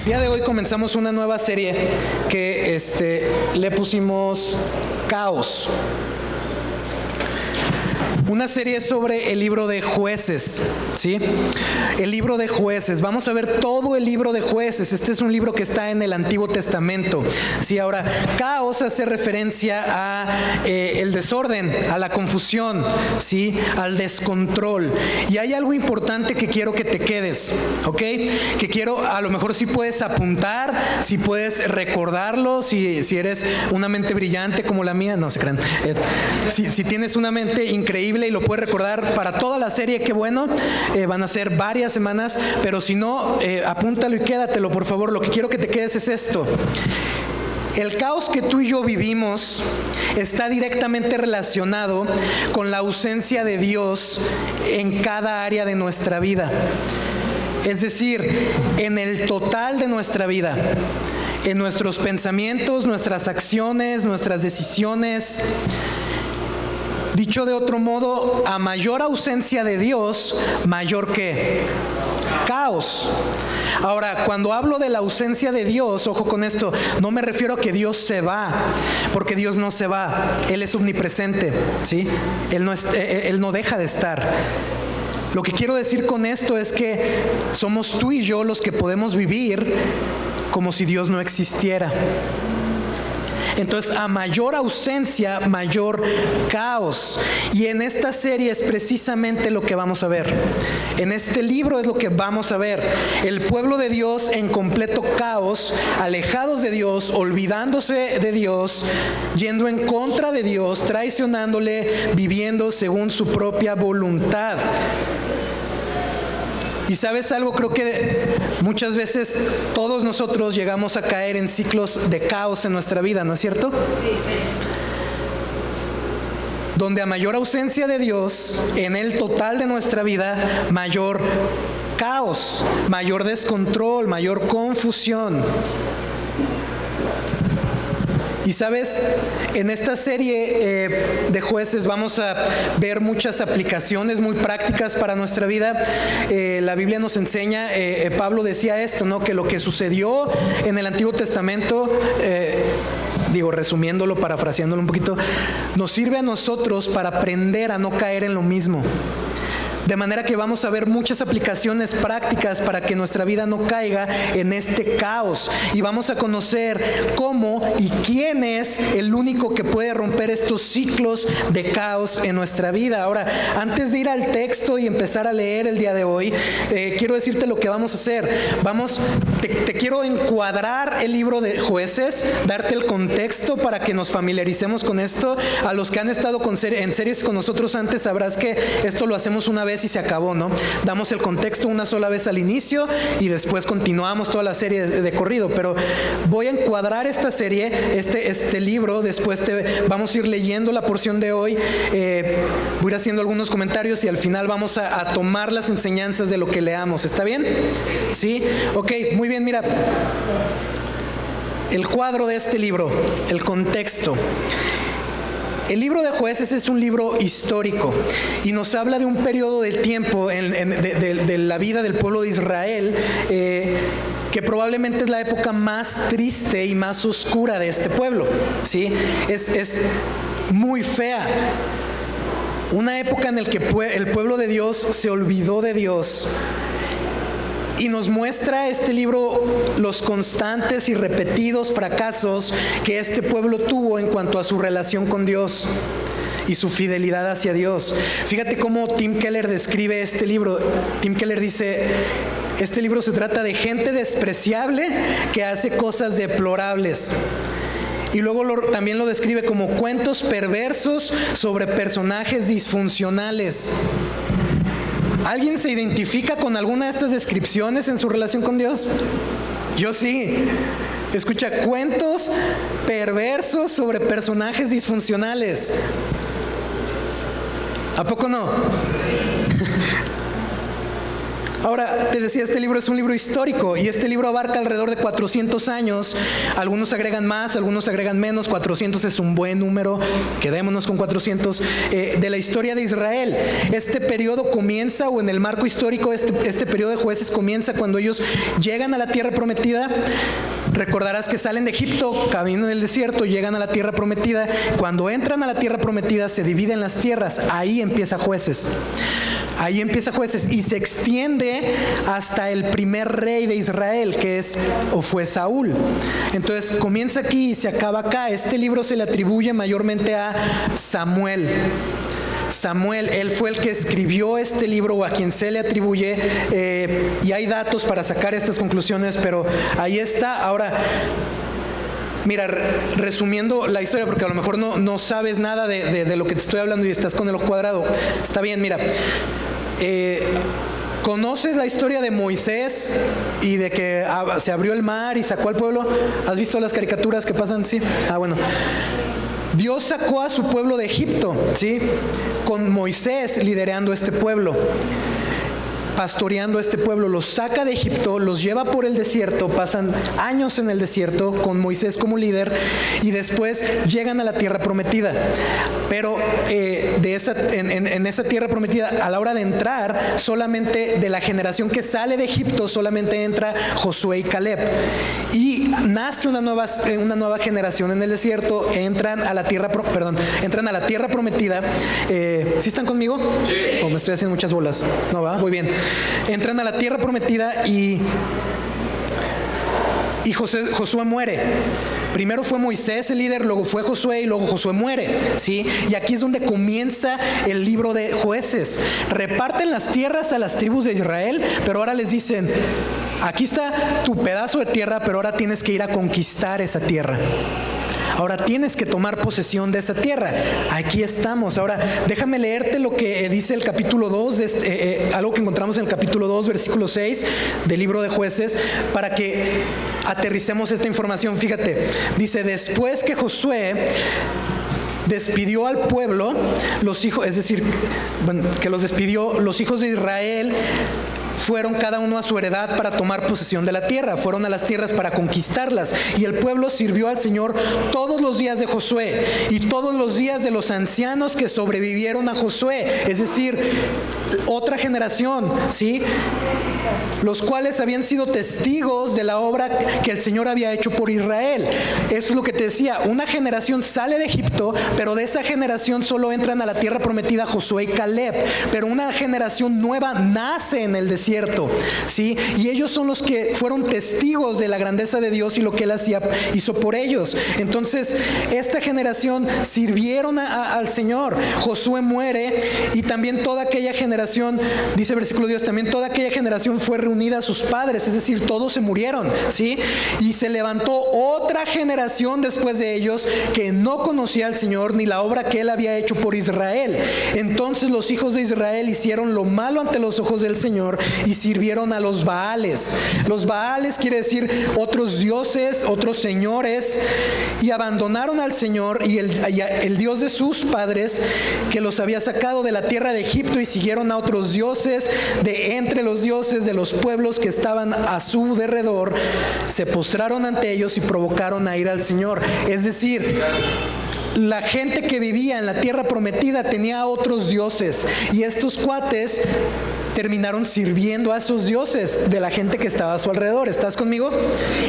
día de hoy comenzamos una nueva serie que le pusimos Caos. Una serie sobre el libro de Jueces, ¿sí? El libro de Jueces. Vamos a ver todo el libro de Jueces. Este es un libro que está en el Antiguo Testamento, ¿sí? Ahora, caos hace referencia a el desorden, a la confusión, ¿sí? Al descontrol. Y hay algo importante que quiero que te quedes, ¿ok? Que quiero, a lo mejor si puedes apuntar, si puedes recordarlo, si eres una mente brillante como la mía, no se crean. Si tienes una mente increíble y lo puedes recordar para toda la serie, qué bueno. Van a ser varias semanas, pero si no, apúntalo y quédatelo, por favor. Lo que quiero que te quedes es esto: el caos que tú y yo vivimos está directamente relacionado con la ausencia de Dios en cada área de nuestra vida. Es decir, en el total de nuestra vida, en nuestros pensamientos, nuestras acciones, nuestras decisiones. Dicho de otro modo, a mayor ausencia de Dios, mayor ¿qué? Caos. Ahora, cuando hablo de la ausencia de Dios, ojo con esto, no me refiero a que Dios se va, porque Dios no se va, Él es omnipresente, ¿sí? Él no deja de estar. Lo que quiero decir con esto es que somos tú y yo los que podemos vivir como si Dios no existiera. Entonces, a mayor ausencia, mayor caos. Y en esta serie es precisamente lo que vamos a ver. En este libro es lo que vamos a ver. El pueblo de Dios en completo caos, alejados de Dios, olvidándose de Dios, yendo en contra de Dios, traicionándole, viviendo según su propia voluntad. Y ¿sabes algo? Creo que muchas veces todos nosotros llegamos a caer en ciclos de caos en nuestra vida, ¿no es cierto? Sí, sí. Donde a mayor ausencia de Dios, en el total de nuestra vida, mayor caos, mayor descontrol, mayor confusión. Y sabes, en esta serie de Jueces vamos a ver muchas aplicaciones muy prácticas para nuestra vida. La Biblia nos enseña, Pablo decía esto, ¿no? Que lo que sucedió en el Antiguo Testamento, resumiéndolo, parafraseándolo un poquito, nos sirve a nosotros para aprender a no caer en lo mismo. De manera que vamos a ver muchas aplicaciones prácticas para que nuestra vida no caiga en este caos. Y vamos a conocer cómo y quién es el único que puede romper estos ciclos de caos en nuestra vida. Ahora, antes de ir al texto y empezar a leer el día de hoy, quiero decirte lo que vamos a hacer. Te quiero encuadrar el libro de Jueces, darte el contexto para que nos familiaricemos con esto. A los que han estado en series con nosotros antes, sabrás que esto lo hacemos una vez y se acabó, ¿no? Damos el contexto una sola vez al inicio y después continuamos toda la serie de corrido, pero voy a encuadrar esta serie, este libro, después vamos a ir leyendo la porción de hoy, voy a ir haciendo algunos comentarios y al final vamos a tomar las enseñanzas de lo que leamos. ¿Está bien? ¿Sí? Ok, muy bien, mira. El cuadro de este libro, el contexto. El libro de Jueces es un libro histórico y nos habla de un periodo del tiempo de la vida del pueblo de Israel que probablemente es la época más triste y más oscura de este pueblo, ¿sí? Es muy fea. Una época en la que el pueblo de Dios se olvidó de Dios. Y nos muestra este libro los constantes y repetidos fracasos que este pueblo tuvo en cuanto a su relación con Dios y su fidelidad hacia Dios. Fíjate cómo Tim Keller describe este libro. Tim Keller dice: este libro se trata de gente despreciable que hace cosas deplorables. Y luego también lo describe como cuentos perversos sobre personajes disfuncionales. ¿Alguien se identifica con alguna de estas descripciones en su relación con Dios? Yo sí. Escucha, cuentos perversos sobre personajes disfuncionales. ¿A poco no? Ahora, te decía, este libro es un libro histórico y este libro abarca alrededor de 400 años. Algunos agregan más, algunos agregan menos. 400 es un buen número, quedémonos con 400, de la historia de Israel. Este periodo comienza, o en el marco histórico, este periodo de jueces comienza cuando ellos llegan a la tierra prometida. Recordarás que salen de Egipto, caminan en el desierto, llegan a la tierra prometida. Cuando entran a la tierra prometida se dividen las tierras. Ahí empieza Jueces. Ahí empieza Jueces y se extiende hasta el primer rey de Israel, que fue Saúl. Entonces comienza aquí y se acaba acá. Este libro se le atribuye mayormente a Samuel. Samuel, él fue el que escribió este libro, o a quien se le atribuye, y hay datos para sacar estas conclusiones, pero ahí está. Ahora, mira, resumiendo la historia, porque a lo mejor no sabes nada de lo que te estoy hablando y estás con el ojo cuadrado. Está bien, mira. ¿Conoces la historia de Moisés y de que se abrió el mar y sacó al pueblo? ¿Has visto las caricaturas que pasan? Sí. Bueno. Dios sacó a su pueblo de Egipto, ¿sí? Con Moisés liderando este pueblo, pastoreando este pueblo. Los saca de Egipto, los lleva por el desierto, pasan años en el desierto con Moisés como líder y después llegan a la tierra prometida. Pero en esa tierra prometida, a la hora de entrar, solamente de la generación que sale de Egipto, solamente entra Josué y Caleb. Y nace una nueva generación en el desierto, entran a la tierra prometida. ¿Sí están conmigo? Sí. ¿O me estoy haciendo muchas bolas? No, va, muy bien. Entran a la tierra prometida y Josué muere. Primero fue Moisés el líder, luego fue Josué y luego Josué muere, ¿sí? Y aquí es donde comienza el libro de Jueces. Reparten las tierras a las tribus de Israel, pero ahora les dicen: aquí está tu pedazo de tierra, pero ahora tienes que ir a conquistar esa tierra. Ahora tienes que tomar posesión de esa tierra. Aquí estamos. Ahora déjame leerte lo que dice el capítulo 2, algo que encontramos en el capítulo 2, versículo 6 del libro de Jueces, para que aterricemos esta información. Fíjate, dice: después que Josué despidió al pueblo, los hijos de Israel fueron cada uno a su heredad para tomar posesión de la tierra. Fueron a las tierras para conquistarlas. Y el pueblo sirvió al Señor todos los días de Josué y todos los días de los ancianos que sobrevivieron a Josué. Es decir, otra generación, ¿sí? Los cuales habían sido testigos de la obra que el Señor había hecho por Israel. Eso es lo que te decía. Una generación sale de Egipto, pero de esa generación solo entran a la tierra prometida Josué y Caleb. Pero una generación nueva nace en el desierto, ¿sí? Y ellos son los que fueron testigos de la grandeza de Dios y lo que Él hizo por ellos. Entonces, esta generación sirvieron al Señor. Josué muere y también toda aquella generación, dice el versículo 10, también toda aquella generación fue reunida a sus padres, es decir, todos se murieron, ¿sí? Y se levantó otra generación después de ellos que no conocía al Señor ni la obra que Él había hecho por Israel. Entonces los hijos de Israel hicieron lo malo ante los ojos del Señor y sirvieron a los Baales. Los Baales quiere decir otros dioses, otros señores, y abandonaron al Señor y el Dios de sus padres, que los había sacado de la tierra de Egipto, y siguieron a otros dioses de entre los dioses de los pueblos que estaban a su derredor. Se postraron ante ellos y provocaron a ir al Señor. Es decir, la gente que vivía en la tierra prometida tenía otros dioses, y estos cuates terminaron sirviendo a esos dioses de la gente que estaba a su alrededor. ¿Estás conmigo?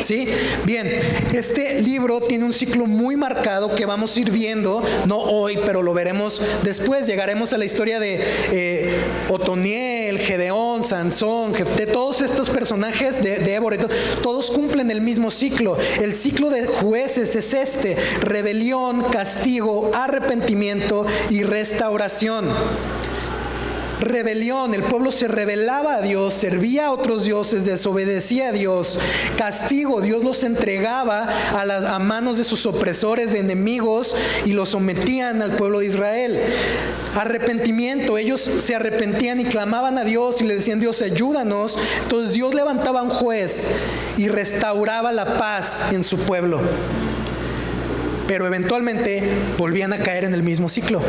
¿Sí? Bien, este libro tiene un ciclo muy marcado que vamos a ir viendo, no hoy, pero lo veremos después. Llegaremos a la historia de Otoniel, Gedeón, Sansón, Jefté, todos estos personajes de Débora, todos cumplen el mismo ciclo. El ciclo de Jueces es rebelión, castigo, arrepentimiento y restauración. Rebelión, el pueblo se rebelaba a Dios, servía a otros dioses, desobedecía a Dios. Castigo, Dios los entregaba a manos de sus opresores, de enemigos, y los sometían al pueblo de Israel. Arrepentimiento, ellos se arrepentían y clamaban a Dios y le decían: Dios, ayúdanos. Entonces Dios levantaba un juez y restauraba la paz en su pueblo. Pero eventualmente volvían a caer en el mismo ciclo.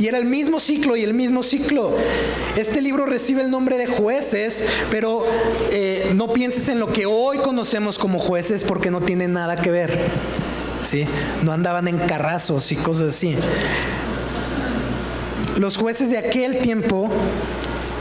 Y era el mismo ciclo y el mismo ciclo. Este libro recibe el nombre de Jueces, pero no pienses en lo que hoy conocemos como jueces, porque no tiene nada que ver, ¿sí? No andaban en carrazos y cosas así. Los jueces de aquel tiempo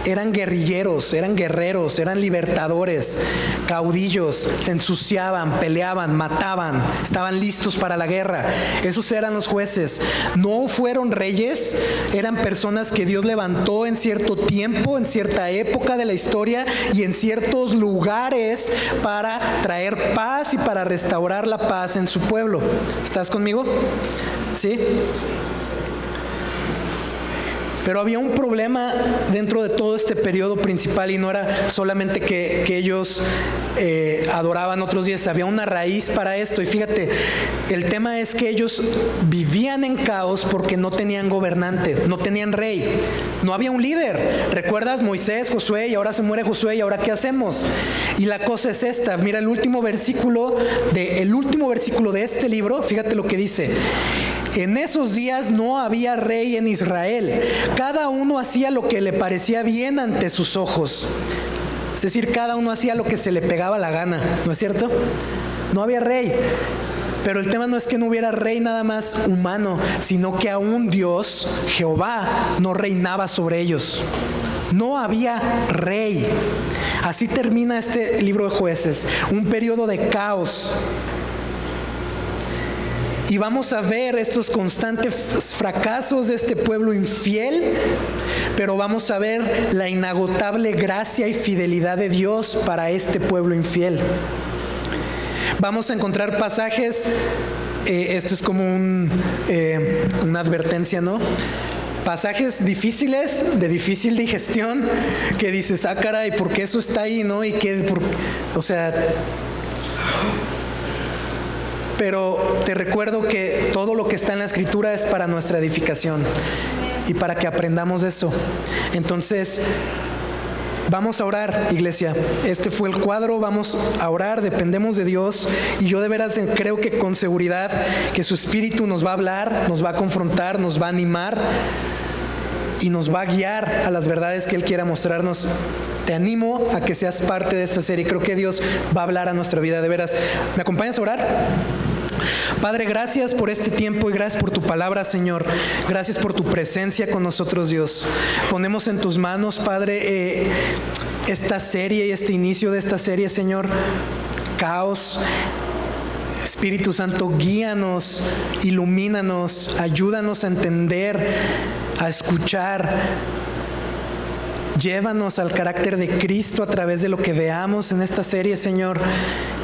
eran guerrilleros, eran guerreros, eran libertadores, caudillos, se ensuciaban, peleaban, mataban, estaban listos para la guerra. Esos eran los jueces. No fueron reyes, eran personas que Dios levantó en cierto tiempo, en cierta época de la historia y en ciertos lugares para traer paz y para restaurar la paz en su pueblo. ¿Estás conmigo? ¿Sí? Pero había un problema dentro de todo este periodo principal, y no era solamente que ellos adoraban otros días, había una raíz para esto. Y fíjate, el tema es que ellos vivían en caos porque no tenían gobernante, no tenían rey, no había un líder. ¿Recuerdas? Moisés, Josué, y ahora se muere Josué, y ahora ¿qué hacemos? Y la cosa es esta, mira el último versículo de este libro, fíjate lo que dice. En esos días no había rey en Israel. Cada uno hacía lo que le parecía bien ante sus ojos. Es decir, cada uno hacía lo que se le pegaba la gana, ¿no es cierto? No había rey. Pero el tema no es que no hubiera rey nada más humano, sino que aún Dios, Jehová, no reinaba sobre ellos. No había rey. Así termina este libro de Jueces, un periodo de caos. Y vamos a ver estos constantes fracasos de este pueblo infiel, pero vamos a ver la inagotable gracia y fidelidad de Dios para este pueblo infiel. Vamos a encontrar pasajes, esto es como una advertencia, ¿no? Pasajes difíciles, de difícil digestión, que dices, ah, caray, ¿por qué eso está ahí, no? Pero te recuerdo que todo lo que está en la Escritura es para nuestra edificación y para que aprendamos eso. Entonces, vamos a orar, iglesia. Este fue el cuadro, vamos a orar, dependemos de Dios. Y yo de veras creo que con seguridad que su Espíritu nos va a hablar, nos va a confrontar, nos va a animar y nos va a guiar a las verdades que Él quiera mostrarnos. Te animo a que seas parte de esta serie. Creo que Dios va a hablar a nuestra vida, de veras. ¿Me acompañas a orar? Padre, gracias por este tiempo y gracias por tu palabra, Señor. Gracias por tu presencia con nosotros, Dios. Ponemos en tus manos, Padre, esta serie y este inicio de esta serie, Señor. Caos. Espíritu Santo, guíanos, ilumínanos, ayúdanos a entender, a escuchar. Llévanos al carácter de Cristo a través de lo que veamos en esta serie, Señor,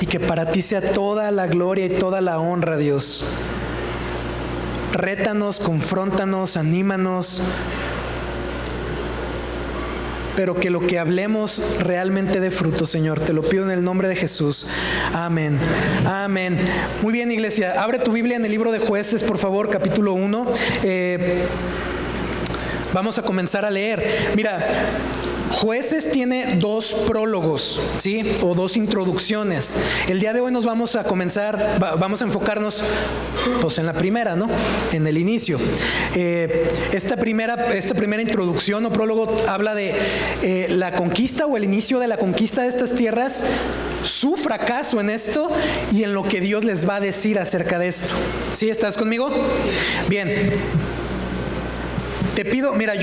y que para ti sea toda la gloria y toda la honra, Dios. Rétanos, confróntanos, anímanos, pero que lo que hablemos realmente dé fruto, Señor. Te lo pido en el nombre de Jesús. Amén. Amén. Muy bien, iglesia. Abre tu Biblia en el libro de Jueces, por favor, capítulo 1. Vamos a comenzar a leer. Mira, Jueces tiene dos prólogos, ¿sí? O dos introducciones. El día de hoy nos vamos a vamos a enfocarnos pues en la primera, ¿no? En el inicio. Esta primera introducción o prólogo habla de la conquista o el inicio de la conquista de estas tierras, su fracaso en esto y en lo que Dios les va a decir acerca de esto. ¿Sí? ¿Estás conmigo? Bien. Te pido, mira,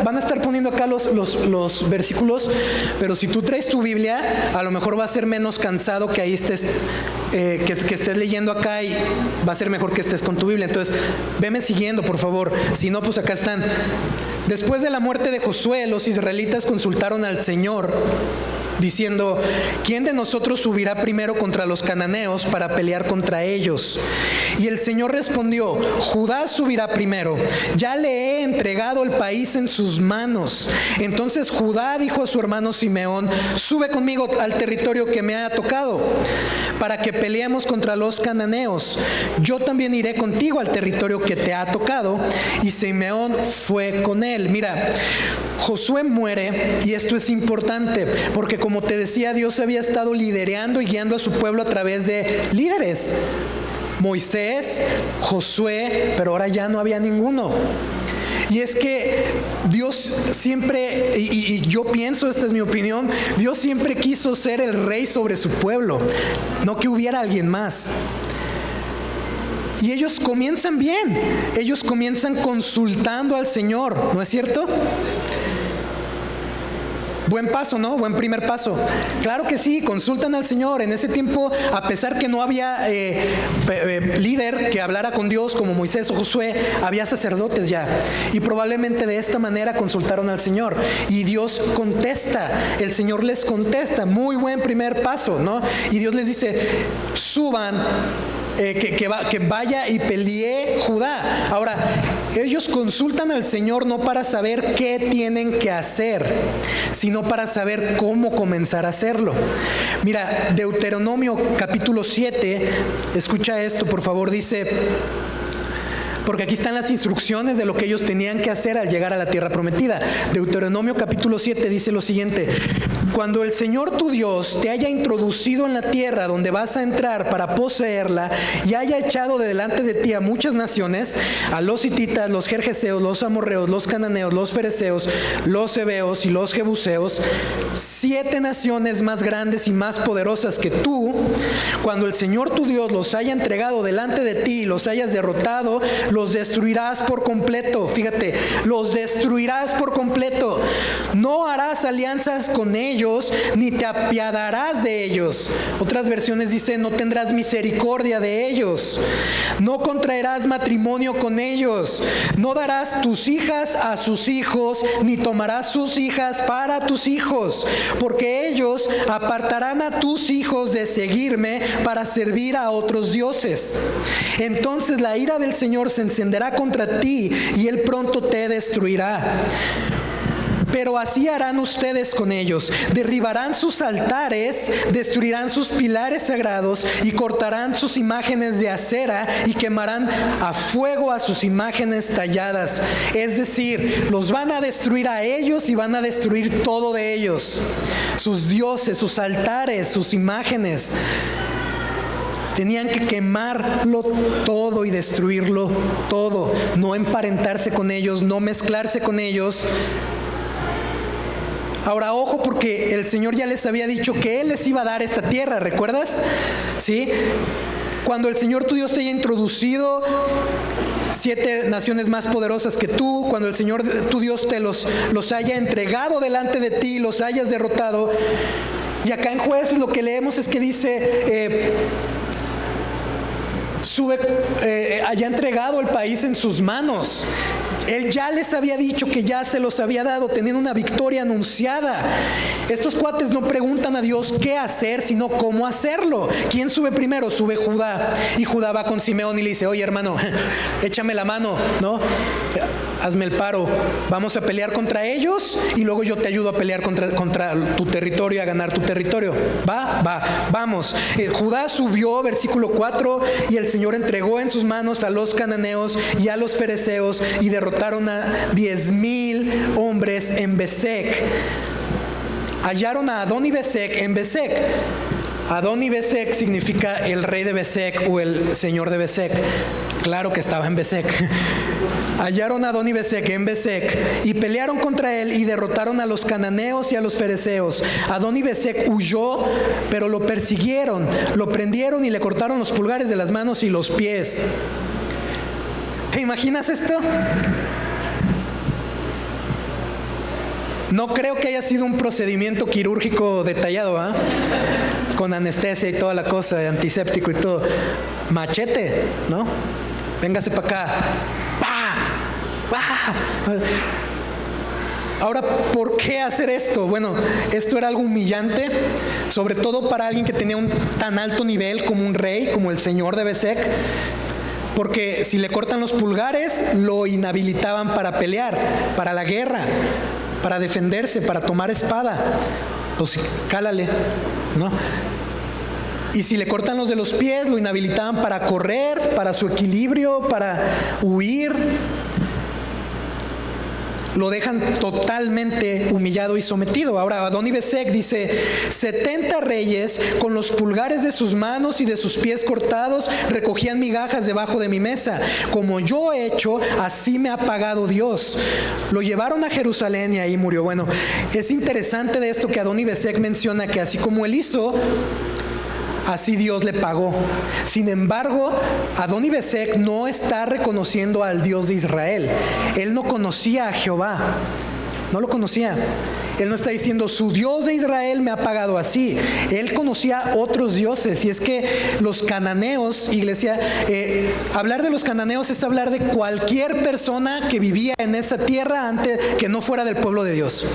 van a estar poniendo acá los versículos, pero si tú traes tu Biblia, a lo mejor va a ser menos cansado que ahí estés, que estés leyendo acá, y va a ser mejor que estés con tu Biblia. Entonces, veme siguiendo, por favor. Si no, pues acá están. Después de la muerte de Josué, los israelitas consultaron al Señor, diciendo, ¿quién de nosotros subirá primero contra los cananeos para pelear contra ellos? Y el Señor respondió, Judá subirá primero, ya le he entregado el país en sus manos. Entonces Judá dijo a su hermano Simeón, sube conmigo al territorio que me ha tocado, para que peleemos contra los cananeos. Yo también iré contigo al territorio que te ha tocado. Y Simeón fue con él. Mira, Josué muere, y esto es importante, porque como te decía, Dios había estado liderando y guiando a su pueblo a través de líderes. Moisés, Josué, pero ahora ya no había ninguno. Y es que Dios siempre, y yo pienso, esta es mi opinión, Dios siempre quiso ser el rey sobre su pueblo, no que hubiera alguien más. Y ellos comienzan bien, ellos comienzan consultando al Señor, ¿no es cierto? Buen paso, ¿no? Buen primer paso. Claro que sí, consultan al Señor. En ese tiempo, a pesar que no había líder que hablara con Dios como Moisés o Josué, había sacerdotes ya. Y probablemente de esta manera consultaron al Señor. Y Dios contesta, el Señor les contesta. Muy buen primer paso, ¿no? Y Dios les dice, suban. Que vaya y pelee Judá. Ahora, ellos consultan al Señor no para saber qué tienen que hacer, sino para saber cómo comenzar a hacerlo. Mira, Deuteronomio capítulo 7, escucha esto por favor, dice, porque aquí están las instrucciones de lo que ellos tenían que hacer al llegar a la tierra prometida. Deuteronomio capítulo 7 dice lo siguiente: cuando el Señor tu Dios te haya introducido en la tierra donde vas a entrar para poseerla y haya echado de delante de ti a muchas naciones, a los hititas, los gergeseos, los amorreos, los cananeos, los fereceos, los heveos y los jebuseos, 7 naciones más grandes y más poderosas que tú, cuando el Señor tu Dios los haya entregado delante de ti y los hayas derrotado, los destruirás por completo. Fíjate, los destruirás por completo. No harás alianzas con ellos, ni te apiadarás de ellos. Otras versiones dicen, no tendrás misericordia de ellos. No contraerás matrimonio con ellos. No darás tus hijas a sus hijos, ni tomarás sus hijas para tus hijos, porque ellos apartarán a tus hijos de seguirme para servir a otros dioses. Entonces la ira del Señor se encenderá contra ti y Él pronto te destruirá. Pero así harán ustedes con ellos: derribarán sus altares, destruirán sus pilares sagrados y cortarán sus imágenes de acera y quemarán a fuego a sus imágenes talladas. Es decir, los van a destruir a ellos y van a destruir todo de ellos: sus dioses, sus altares, sus imágenes. Tenían que quemarlo todo y destruirlo todo, no emparentarse con ellos, no mezclarse con ellos. Ahora, ojo, porque el Señor ya les había dicho que Él les iba a dar esta tierra, ¿recuerdas? ¿Sí? Cuando el Señor tu Dios te haya introducido 7 naciones más poderosas que tú, cuando el Señor tu Dios te los haya entregado delante de ti, los hayas derrotado. Y acá en Jueces lo que leemos es que dice, haya entregado el país en sus manos. Él ya les había dicho que ya se los había dado, teniendo una victoria anunciada. Estos cuates no preguntan a Dios qué hacer, sino cómo hacerlo. ¿Quién sube primero? Sube Judá. Y Judá va con Simeón y le dice, oye hermano, échame la mano, ¿no? Hazme el paro. Vamos a pelear contra ellos y luego yo te ayudo a pelear contra tu territorio, a ganar tu territorio. Vamos. Judá subió, versículo 4, y el Señor entregó en sus manos a los cananeos y a los fereceos y derrotaron a 10,000 hombres en Besec. Hallaron a Adón y Besec en Besec. Adón y Besec significa el rey de Besec o el señor de Besec. Claro que estaba en Besec. Hallaron a Adón y Besec en Besec y pelearon contra él y derrotaron a los cananeos y a los fereceos. Adón y Besec huyó, pero lo persiguieron, lo prendieron y le cortaron los pulgares de las manos y los pies. ¿Te imaginas esto? No creo que haya sido un procedimiento quirúrgico detallado, ¿ah? Con anestesia y toda la cosa, antiséptico y todo. Machete, ¿no? Véngase para acá. ¡Pah! ¡Pah! Ahora, ¿por qué hacer esto? Bueno, esto era algo humillante, sobre todo para alguien que tenía un tan alto nivel como un rey, como el señor de Besec. Porque si le cortan los pulgares, lo inhabilitaban para pelear, para la guerra, para defenderse, para tomar espada. Pues cálale, ¿no? Y si le cortan los de los pies, lo inhabilitaban para correr, para su equilibrio, para huir. lo dejan totalmente humillado y sometido. Ahora Adoni-Bezek dice: 70 reyes con los pulgares de sus manos y de sus pies cortados recogían migajas debajo de mi mesa. Como yo he hecho, así me ha pagado Dios. Lo llevaron a Jerusalén y ahí murió. Bueno, es interesante de esto que Adoni-Bezek menciona que así como él hizo, así Dios le pagó. Sin embargo, Adoni-Bezek no está reconociendo al Dios de Israel. Él no conocía a Jehová. No lo conocía. Él no está diciendo: su Dios de Israel me ha pagado así. Él conocía otros dioses. Y es que los cananeos, iglesia, hablar de los cananeos es hablar de cualquier persona que vivía en esa tierra antes que no fuera del pueblo de Dios.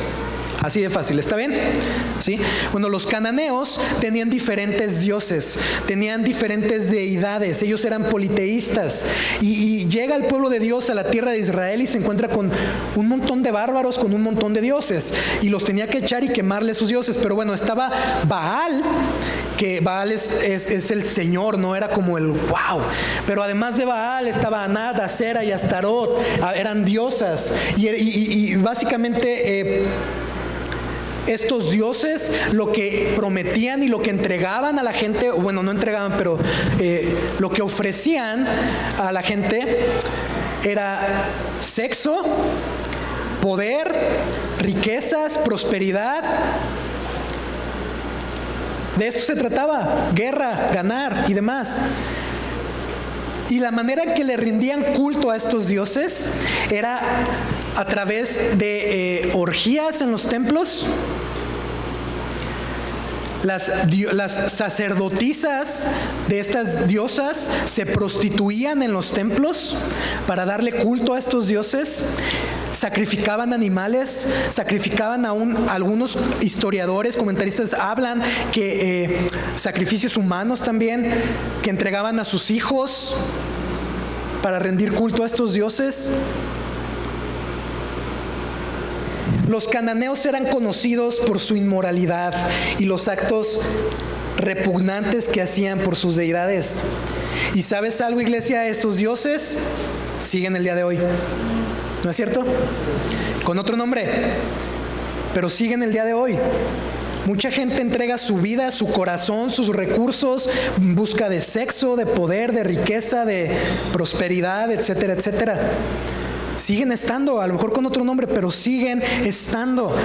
Así de fácil, ¿está bien? ¿Sí? Bueno, los cananeos tenían diferentes dioses, tenían diferentes deidades, ellos eran politeístas. Y llega el pueblo de Dios a la tierra de Israel y se encuentra con un montón de bárbaros, con un montón de dioses. Y los tenía que echar y quemarle sus dioses. Pero bueno, estaba Baal, que Baal es el Señor, no era como el wow. Pero además de Baal estaba Anat, Asera y Astarot, eran diosas. Y básicamente estos dioses lo que prometían y lo que entregaban a la gente, bueno, no entregaban, pero lo que ofrecían a la gente era sexo, poder, riquezas, prosperidad. De esto se trataba: guerra, ganar y demás. Y la manera en que le rindían culto a estos dioses era a través de orgías en los templos. Las sacerdotisas de estas diosas se prostituían en los templos para darle culto a estos dioses. Sacrificaban animales, sacrificaban algunos historiadores, comentaristas hablan que sacrificios humanos también, que entregaban a sus hijos para rendir culto a estos dioses. Los cananeos eran conocidos por su inmoralidad y los actos repugnantes que hacían por sus deidades. ¿Y sabes algo, iglesia? Estos dioses siguen el día de hoy. ¿No es cierto? Con otro nombre, pero siguen el día de hoy. Mucha gente entrega su vida, su corazón, sus recursos en busca de sexo, de poder, de riqueza, de prosperidad, etcétera, etcétera. Siguen estando, a lo mejor con otro nombre, pero siguen estando.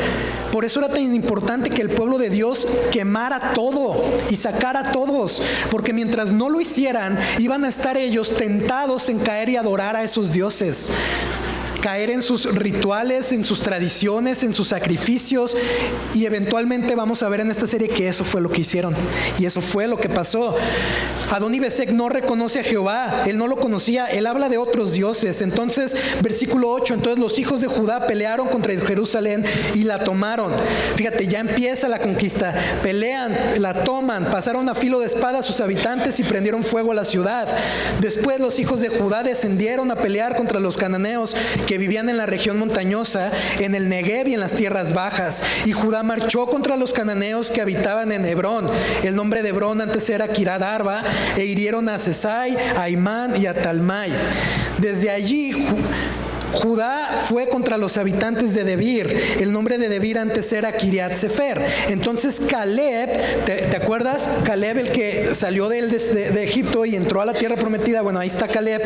Por eso era tan importante que el pueblo de Dios quemara todo y sacara a todos, porque mientras no lo hicieran, iban a estar ellos tentados en caer y adorar a esos dioses. Caer en sus rituales, en sus tradiciones, en sus sacrificios, y eventualmente vamos a ver en esta serie que eso fue lo que hicieron y eso fue lo que pasó. Adoni-Bezek no reconoce a Jehová, él no lo conocía, él habla de otros dioses. Entonces, versículo 8, entonces los hijos de Judá pelearon contra Jerusalén y la tomaron. Fíjate, ya empieza la conquista, pelean, la toman, pasaron a filo de espada a sus habitantes y prendieron fuego a la ciudad. Después los hijos de Judá descendieron a pelear contra los cananeos que vivían en la región montañosa, en el Negev y en las tierras bajas. Y Judá marchó contra los cananeos que habitaban en Hebrón. El nombre de Hebrón antes era Kirat Arba, e hirieron a Sesai, a Imán y a Talmai. Desde allí Judá fue contra los habitantes de Debir. El nombre de Debir antes era Kiriat Sefer. Entonces Caleb, ¿te acuerdas? Caleb, el que salió de Egipto y entró a la tierra prometida. Bueno, ahí está Caleb.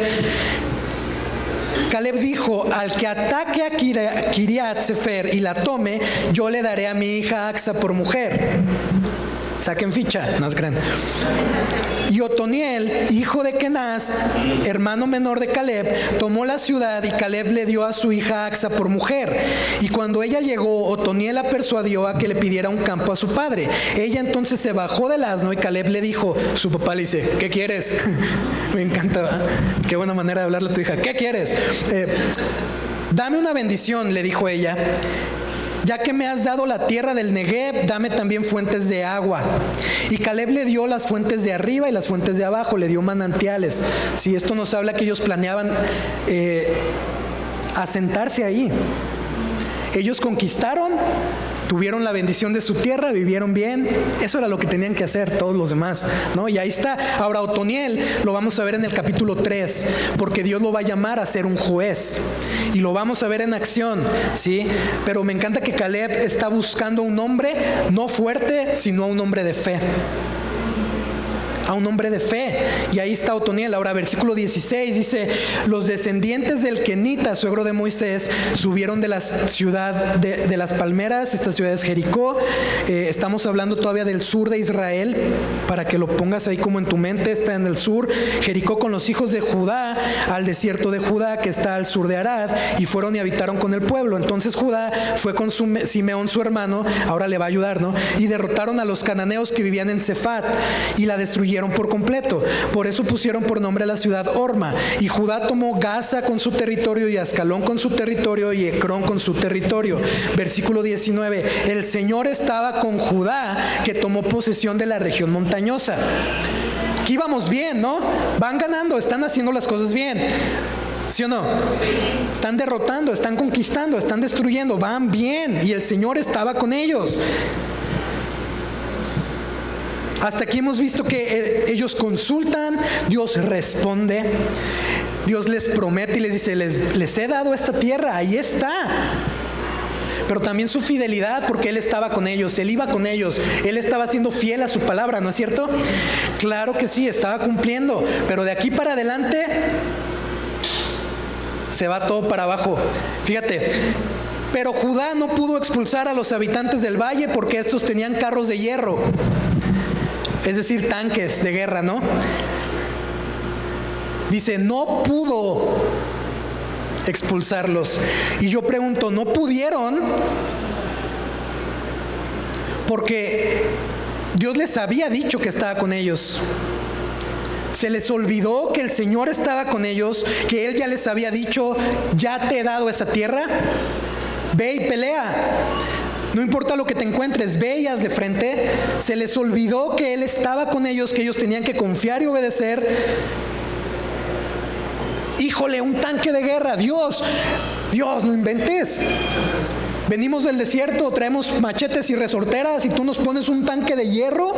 Caleb dijo: al que ataque a Kiriat Sefer y la tome, yo le daré a mi hija Axa por mujer. Saquen ficha, no es grande. Y Otoniel, hijo de Kenaz, hermano menor de Caleb, tomó la ciudad y Caleb le dio a su hija Axa por mujer. Y cuando ella llegó, Otoniel la persuadió a que le pidiera un campo a su padre. Ella entonces se bajó del asno y Caleb le dijo, su papá le dice, ¿qué quieres? Me encanta, ¿verdad? Qué buena manera de hablarle a tu hija. ¿Qué quieres? Dame una bendición, le dijo ella. Ya que me has dado la tierra del Negev, dame también fuentes de agua. Y Caleb le dio las fuentes de arriba y las fuentes de abajo, le dio manantiales. Sí, esto nos habla que ellos planeaban asentarse ahí. Ellos conquistaron tuvieron la bendición de su tierra, vivieron bien. Eso era lo que tenían que hacer todos los demás, ¿no? Y ahí está. Ahora Otoniel lo vamos a ver en el capítulo 3, porque Dios lo va a llamar a ser un juez. Y lo vamos a ver en acción, ¿sí? Pero me encanta que Caleb está buscando un hombre no fuerte, sino a un hombre de fe. A un hombre de fe. Y ahí está Otoniel. Ahora versículo 16 dice: los descendientes del Kenita, suegro de Moisés, subieron de la ciudad de las palmeras. Esta ciudad es Jericó. Estamos hablando todavía del sur de Israel, para que lo pongas ahí como en tu mente. Está en el sur. Jericó con los hijos de Judá al desierto de Judá, que está al sur de Arad, y fueron y habitaron con el pueblo. Entonces Judá fue con Simeón su hermano, ahora le va a ayudar, ¿no? Y derrotaron a los cananeos que vivían en Cefat y la destruyeron por completo. Por eso pusieron por nombre a la ciudad Orma. Y Judá tomó Gaza con su territorio, y Ascalón con su territorio, y Ecrón con su territorio. Versículo 19: el Señor estaba con Judá, que tomó posesión de la región montañosa. Aquí vamos bien, ¿no? Van ganando, están haciendo las cosas bien. ¿Sí o no? Están derrotando, están conquistando, están destruyendo, van bien. Y el Señor estaba con ellos. Hasta aquí hemos visto que ellos consultan, Dios responde, Dios les promete y les dice: les he dado esta tierra, ahí está. Pero también su fidelidad, porque Él estaba con ellos, Él iba con ellos, Él estaba siendo fiel a su palabra, ¿no es cierto? Claro que sí, estaba cumpliendo, pero de aquí para adelante se va todo para abajo. Fíjate. Pero Judá no pudo expulsar a los habitantes del valle, porque estos tenían carros de hierro, es decir, tanques de guerra, ¿no? Dice, no pudo expulsarlos. Y yo pregunto, ¿no pudieron? Porque Dios les había dicho que estaba con ellos. Se les olvidó que el Señor estaba con ellos, que Él ya les había dicho: ya te he dado esa tierra, ve y pelea. No importa lo que te encuentres, ve y haz de frente. Se les olvidó que Él estaba con ellos, que ellos tenían que confiar y obedecer. Híjole, un tanque de guerra, Dios, no inventes. Venimos del desierto, traemos machetes y resorteras, y tú nos pones un tanque de hierro.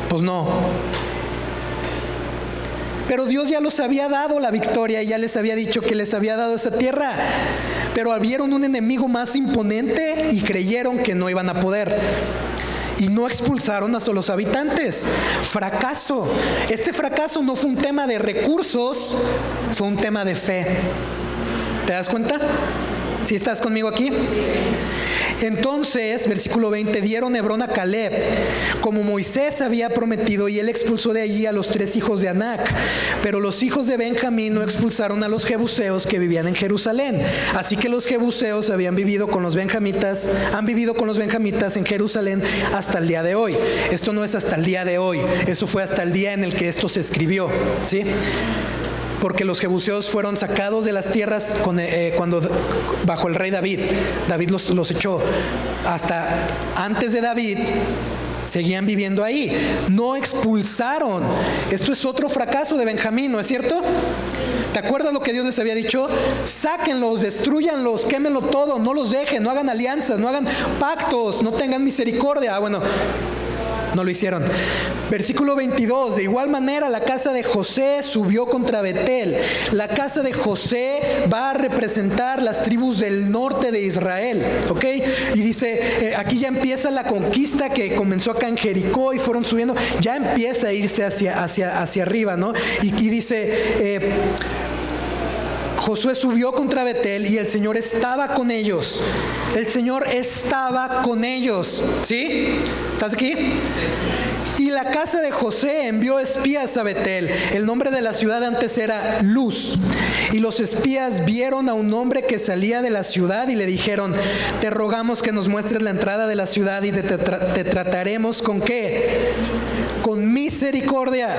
Pues no. Pero Dios ya los había dado la victoria y ya les había dicho que les había dado esa tierra. Pero vieron un enemigo más imponente y creyeron que no iban a poder. Y no expulsaron a los habitantes. Fracaso. Este fracaso no fue un tema de recursos, fue un tema de fe. ¿Te das cuenta? ¿Sí estás conmigo aquí? Entonces, versículo 20, dieron Hebrón a Caleb, como Moisés había prometido, y él expulsó de allí a los 3 hijos de Anac. Pero los hijos de Benjamín no expulsaron a los jebuseos que vivían en Jerusalén. Así que los jebuseos han vivido con los benjamitas en Jerusalén hasta el día de hoy. Esto no es hasta el día de hoy, eso fue hasta el día en el que esto se escribió, ¿sí? Porque los jebuseos fueron sacados de las tierras cuando bajo el rey David. David los echó. Hasta antes de David seguían viviendo ahí. No expulsaron. Esto es otro fracaso de Benjamín, ¿no es cierto? ¿Te acuerdas lo que Dios les había dicho? Sáquenlos, destruyanlos, quémenlo todo, no los dejen, no hagan alianzas, no hagan pactos, no tengan misericordia. Bueno, no lo hicieron. Versículo 22, de igual manera la casa de José subió contra Betel. La casa de José va a representar las tribus del norte de Israel, ¿ok? Y dice, aquí ya empieza la conquista que comenzó acá en Jericó y fueron subiendo, ya empieza a irse hacia arriba, ¿no? Y dice, Josué subió contra Betel y el Señor estaba con ellos. El Señor estaba con ellos, ¿sí? ¿Estás aquí? Y la casa de José envió espías a Betel. El nombre de la ciudad antes era Luz. Y los espías vieron a un hombre que salía de la ciudad y le dijeron: te rogamos que nos muestres la entrada de la ciudad y te trataremos ¿con qué? Con misericordia.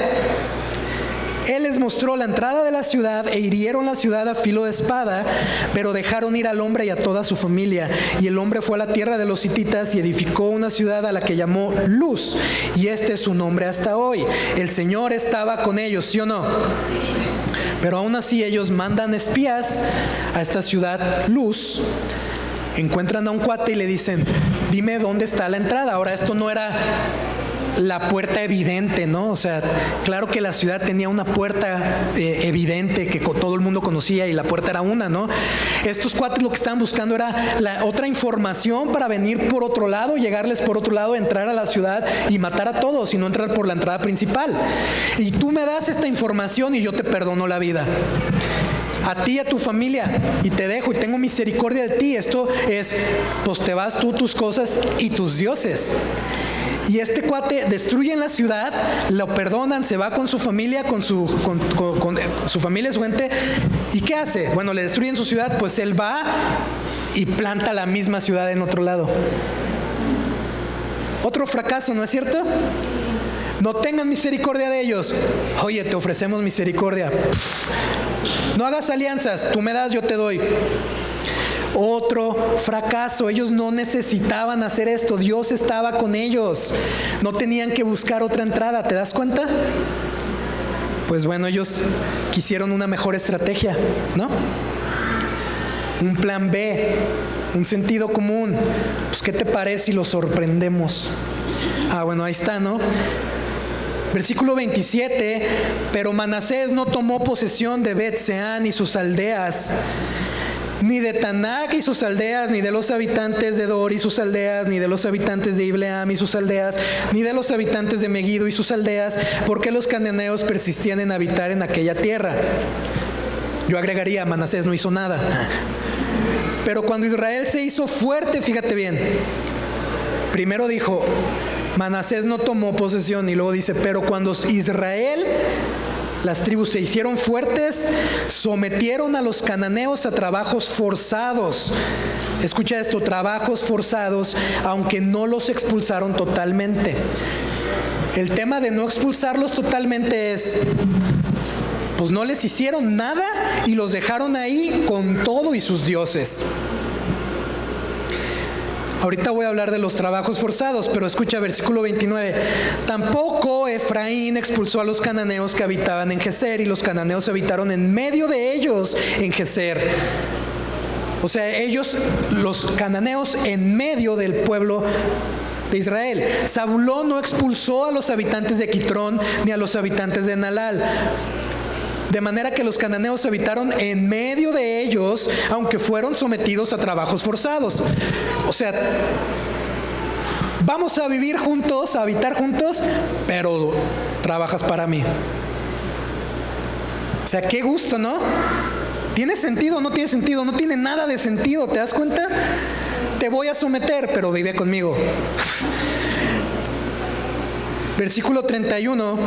Él les mostró la entrada de la ciudad e hirieron la ciudad a filo de espada, pero dejaron ir al hombre y a toda su familia. Y el hombre fue a la tierra de los hititas y edificó una ciudad a la que llamó Luz. Y este es su nombre hasta hoy. El Señor estaba con ellos, ¿sí o no? Pero aún así ellos mandan espías a esta ciudad Luz encuentran a un cuate y le dicen, dime dónde está la entrada. Ahora, esto no era la puerta evidente, ¿no? O sea, claro que la ciudad tenía una puerta evidente que todo el mundo conocía y la puerta era una, ¿no? Estos cuates lo que estaban buscando era la otra información para venir por otro lado, llegarles por otro lado, entrar a la ciudad y matar a todos y no entrar por la entrada principal. Y tú me das esta información y yo te perdono la vida. A ti y a tu familia, y te dejo y tengo misericordia de ti. Esto es, pues te vas tú, tus cosas y tus dioses. Y este cuate destruyen la ciudad, lo perdonan, se va con su familia, con su familia, su gente. ¿Y qué hace? Bueno, le destruyen su ciudad, pues él va y planta la misma ciudad en otro lado. Otro fracaso, ¿no es cierto? No tengan misericordia de ellos. Oye, te ofrecemos misericordia. No hagas alianzas, tú me das, yo te doy. Otro fracaso. Ellos no necesitaban hacer esto. Dios estaba con ellos. No tenían que buscar otra entrada. ¿Te das cuenta? Pues bueno, ellos quisieron una mejor estrategia, ¿no? Un plan B, un sentido común. Pues, ¿qué te parece si los sorprendemos? Bueno, ahí está, ¿no? Versículo 27, pero Manasés no tomó posesión de Bet-Seán y sus aldeas, ni de Tanak y sus aldeas, ni de los habitantes de Dor y sus aldeas, ni de los habitantes de Ibleam y sus aldeas, ni de los habitantes de Megiddo y sus aldeas, porque los cananeos persistían en habitar en aquella tierra. Yo agregaría, Manasés no hizo nada. Pero cuando Israel se hizo fuerte, fíjate bien, primero dijo, Manasés no tomó posesión, y luego dice, pero cuando Israel, las tribus se hicieron fuertes, sometieron a los cananeos a trabajos forzados. Escucha esto, trabajos forzados, aunque no los expulsaron totalmente. El tema de no expulsarlos totalmente es, pues no les hicieron nada y los dejaron ahí con todo y sus dioses. Ahorita voy a hablar de los trabajos forzados, pero escucha versículo 29. Tampoco Efraín expulsó a los cananeos que habitaban en Geser, y los cananeos habitaron en medio de ellos en Geser. O sea, ellos, los cananeos, en medio del pueblo de Israel. Zabulón no expulsó a los habitantes de Quitrón ni a los habitantes de Nalal. De manera que los cananeos habitaron en medio de ellos, aunque fueron sometidos a trabajos forzados. O sea, vamos a vivir juntos, a habitar juntos, pero trabajas para mí. O sea, qué gusto, ¿no? ¿Tiene sentido o no tiene sentido? No tiene nada de sentido, ¿te das cuenta? Te voy a someter, pero vive conmigo. Versículo 31.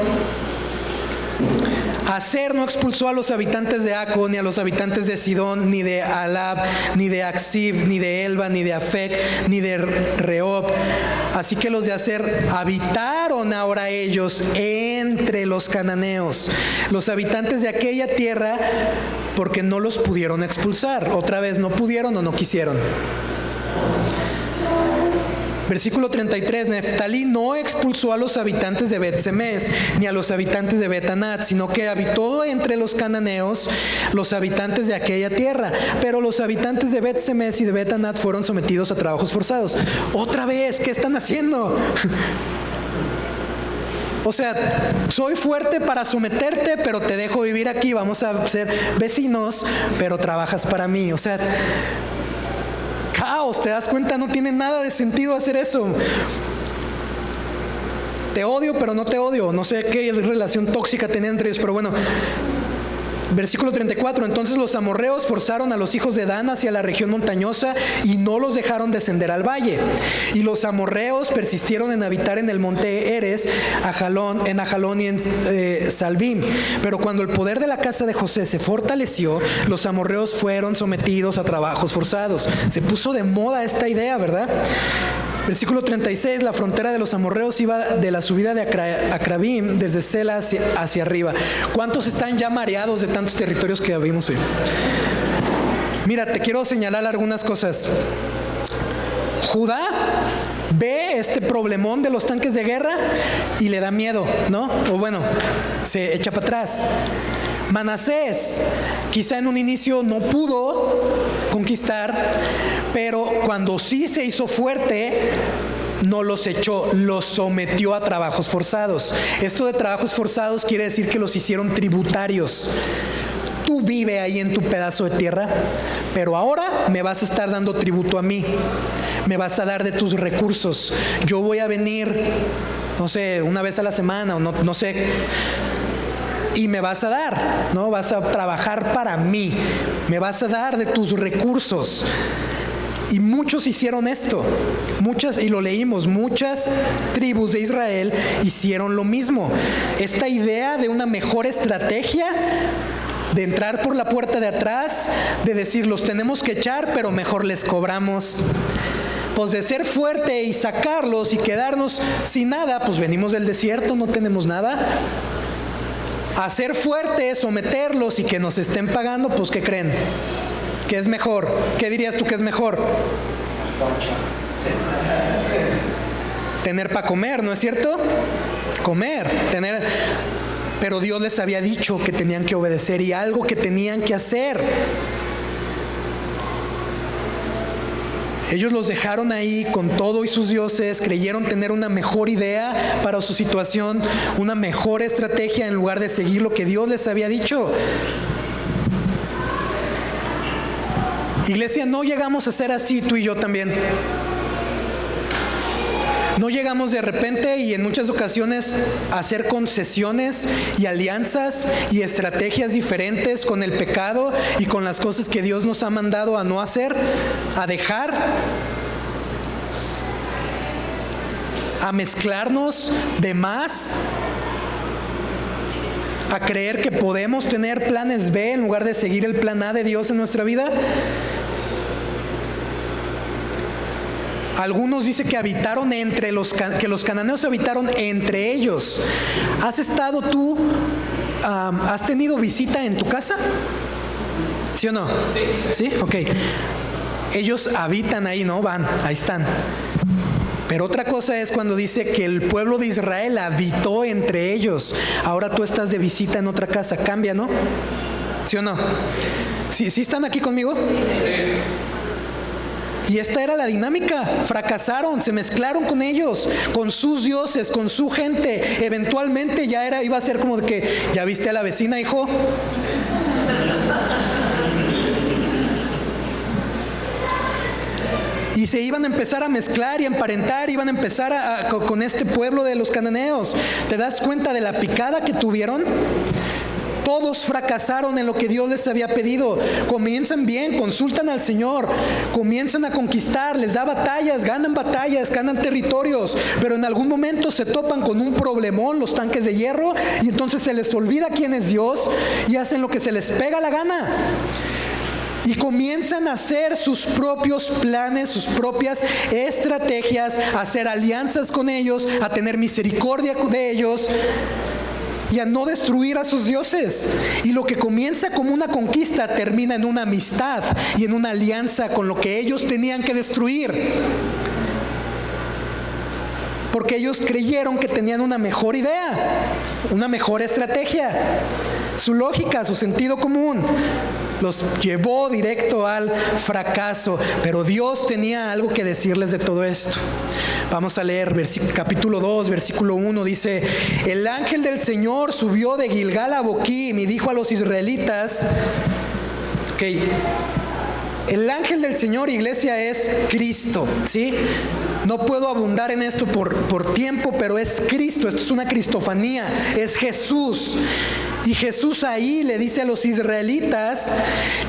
Aser no expulsó a los habitantes de Aco, ni a los habitantes de Sidón, ni de Alab, ni de Aksib, ni de Elba, ni de Afec, ni de Rehob. Así que los de Aser habitaron ahora ellos entre los cananeos, los habitantes de aquella tierra, porque no los pudieron expulsar. Otra vez, no pudieron o no quisieron. Versículo 33, Neftalí no expulsó a los habitantes de Bet-Semes ni a los habitantes de Bet-Anat, sino que habitó entre los cananeos los habitantes de aquella tierra. Pero los habitantes de Bet-Semes y de Bet-Anat fueron sometidos a trabajos forzados. Otra vez, ¿qué están haciendo? O sea, soy fuerte para someterte, pero te dejo vivir aquí, vamos a ser vecinos, pero trabajas para mí. O sea, caos, ¿te das cuenta? No tiene nada de sentido hacer eso. Te odio, pero no te odio. No sé qué relación tóxica tenía entre ellos, pero bueno. Versículo 34, entonces los amorreos forzaron a los hijos de Dan hacia la región montañosa y no los dejaron descender al valle. Y los amorreos persistieron en habitar en el monte Eres, en Ajalón y en Salbim. Pero cuando el poder de la casa de José se fortaleció, los amorreos fueron sometidos a trabajos forzados. Se puso de moda esta idea, ¿verdad? Versículo 36, la frontera de los amorreos iba de la subida de Acrabim desde Sela hacia arriba. ¿Cuántos están ya mareados de tantos territorios que vimos hoy? Mira, te quiero señalar algunas cosas. Judá ve este problemón de los tanques de guerra y le da miedo, ¿no? O bueno, se echa para atrás. Manasés, quizá en un inicio no pudo conquistar, pero cuando sí se hizo fuerte, no los echó, los sometió a trabajos forzados. Esto de trabajos forzados quiere decir que los hicieron tributarios. Tú vive ahí en tu pedazo de tierra, pero ahora me vas a estar dando tributo a mí. Me vas a dar de tus recursos. Yo voy a venir, no sé, una vez a la semana o no sé, y me vas a dar, ¿no? Vas a trabajar para mí. Me vas a dar de tus recursos. Y muchos hicieron esto, y lo leímos, muchas tribus de Israel hicieron lo mismo. Esta idea de una mejor estrategia, de entrar por la puerta de atrás, de decir, los tenemos que echar, pero mejor les cobramos. Pues de ser fuerte y sacarlos y quedarnos sin nada, pues venimos del desierto, no tenemos nada. A ser fuerte, someterlos y que nos estén pagando, pues ¿qué creen? ¿Qué es mejor? ¿Qué dirías tú que es mejor? Tener para comer, ¿no es cierto? Comer, tener. Pero Dios les había dicho que tenían que obedecer y algo que tenían que hacer. Ellos los dejaron ahí con todo y sus dioses, creyeron tener una mejor idea para su situación, una mejor estrategia en lugar de seguir lo que Dios les había dicho. Iglesia, no llegamos a ser así, tú y yo también. No llegamos de repente y en muchas ocasiones a hacer concesiones y alianzas y estrategias diferentes con el pecado y con las cosas que Dios nos ha mandado a no hacer, a dejar, a mezclarnos de más, a creer que podemos tener planes B en lugar de seguir el plan A de Dios en nuestra vida. Algunos dicen que habitaron que los cananeos habitaron entre ellos. ¿Has estado tú, has tenido visita en tu casa? ¿Sí o no? Sí. ¿Sí? Ok. Ellos habitan ahí, ¿no? ahí están. Pero otra cosa es cuando dice que el pueblo de Israel habitó entre ellos. Ahora tú estás de visita en otra casa. Cambia, ¿no? ¿Sí o no? ¿Sí están aquí conmigo? Sí. Y esta era la dinámica. Fracasaron, se mezclaron con ellos, con sus dioses, con su gente. Eventualmente iba a ser como de que, ¿ya viste a la vecina, hijo? Y se iban a empezar a mezclar y a emparentar, iban a empezar con este pueblo de los cananeos. ¿Te das cuenta de la picada que tuvieron? Todos fracasaron en lo que Dios les había pedido. Comienzan bien, consultan al Señor, comienzan a conquistar, les da batallas, ganan territorios, pero en algún momento se topan con un problemón, los tanques de hierro, y entonces se les olvida quién es Dios y hacen lo que se les pega la gana. Y comienzan a hacer sus propios planes, sus propias estrategias, a hacer alianzas con ellos, a tener misericordia de ellos y a no destruir a sus dioses. Y lo que comienza como una conquista termina en una amistad y en una alianza con lo que ellos tenían que destruir. Porque ellos creyeron que tenían una mejor idea, una mejor estrategia. Su lógica, su sentido común los llevó directo al fracaso. Pero Dios tenía algo que decirles de todo esto. Vamos a leer capítulo 2, versículo 1. Dice: el ángel del Señor subió de Gilgal a Boquim y dijo a los israelitas. El ángel del Señor, iglesia, es Cristo, ¿sí? No puedo abundar en esto por tiempo, pero es Cristo. Esto es una cristofanía, es Jesús. Y Jesús ahí le dice a los israelitas: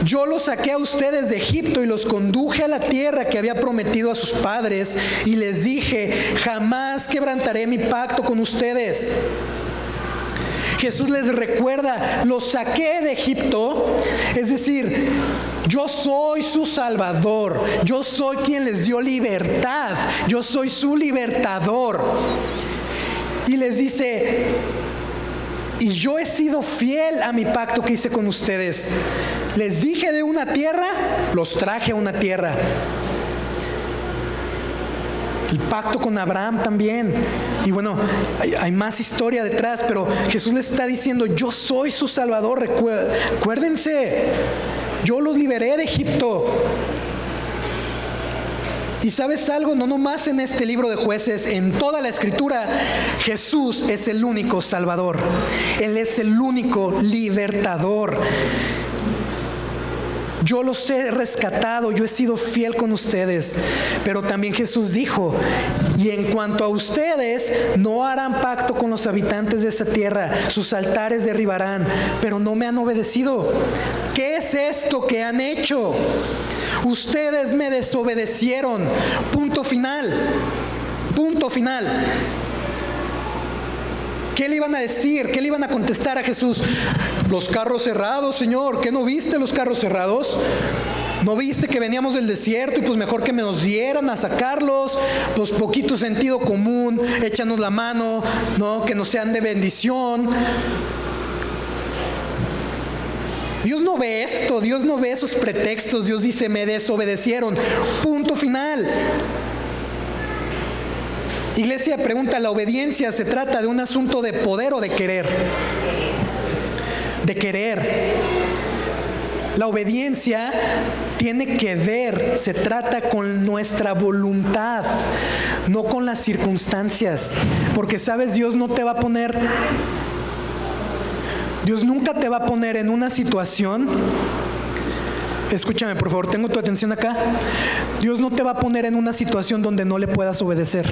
yo los saqué a ustedes de Egipto y los conduje a la tierra que había prometido a sus padres, y les dije: jamás quebrantaré mi pacto con ustedes. Jesús les recuerda: los saqué de Egipto, es decir, yo soy su Salvador, yo soy quien les dio libertad, yo soy su libertador. Y les dice: y yo he sido fiel a mi pacto que hice con ustedes. Les dije de una tierra, los traje a una tierra. el pacto con Abraham también. Y bueno, hay más historia detrás, pero Jesús les está diciendo, yo soy su Salvador, recuérdense, yo los liberé de Egipto. Y ¿sabes algo? No nomás en este libro de Jueces, en toda la Escritura, Jesús es el único Salvador. Él es el único libertador. Yo los he rescatado, yo he sido fiel con ustedes. Pero también Jesús dijo, y en cuanto a ustedes, no harán pacto con los habitantes de esta tierra, sus altares derribarán, pero no me han obedecido. ¿Qué es esto que han hecho? Ustedes me desobedecieron. Punto final. Punto final. ¿Qué le iban a decir? ¿Qué le iban a contestar a Jesús? Los carros cerrados, Señor. ¿Qué no viste los carros cerrados? ¿No viste que veníamos del desierto y pues mejor que me nos dieran a sacarlos? Pues poquito sentido común, échanos la mano, ¿no? Que nos sean de bendición. Dios no ve esto, Dios no ve esos pretextos. Dios dice, me desobedecieron. Punto final. Iglesia, pregunta, ¿la obediencia se trata de un asunto de poder o de querer? De querer. La obediencia tiene que ver, se trata con nuestra voluntad, no con las circunstancias. Porque sabes, Dios no te va a poner, Dios nunca te va a poner en una situación. Escúchame, por favor, tengo tu atención acá. Dios no te va a poner en una situación donde no le puedas obedecer.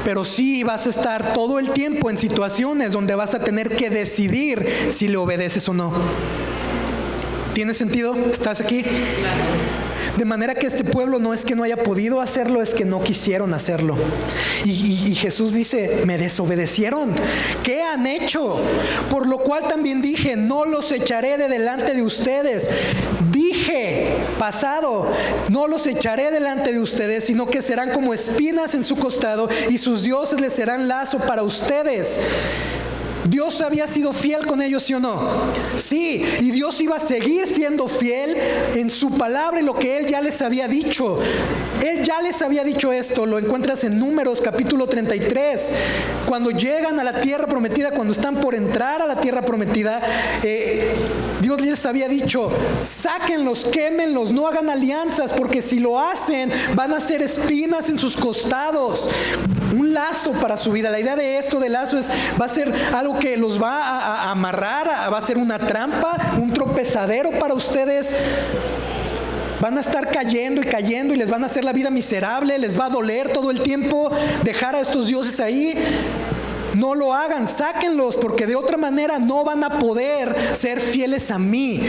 Pero sí vas a estar todo el tiempo en situaciones donde vas a tener que decidir si le obedeces o no. ¿Tiene sentido? ¿Estás aquí? De manera que este pueblo no es que no haya podido hacerlo, es que no quisieron hacerlo. Y Jesús dice, me desobedecieron. ¿Qué han hecho? Por lo cual también dije, no los echaré de delante de ustedes. Dije, pasado, no los echaré delante de ustedes, sino que serán como espinas en su costado y sus dioses les serán lazo para ustedes. ¿Dios había sido fiel con ellos, sí o no? Sí, y Dios iba a seguir siendo fiel en su palabra y lo que Él ya les había dicho. Él ya les había dicho esto, lo encuentras en Números capítulo 33. Cuando llegan a la tierra prometida, cuando están por entrar a la tierra prometida, Dios les había dicho, sáquenlos, quémenlos, no hagan alianzas, porque si lo hacen, van a ser espinas en sus costados. Un lazo para su vida. La idea de esto, del lazo, va a ser algo que los va a amarrar, va a ser una trampa, un tropezadero para ustedes. Van a estar cayendo y les van a hacer la vida miserable, les va a doler todo el tiempo dejar a estos dioses ahí. No lo hagan, sáquenlos, porque de otra manera no van a poder ser fieles a mí.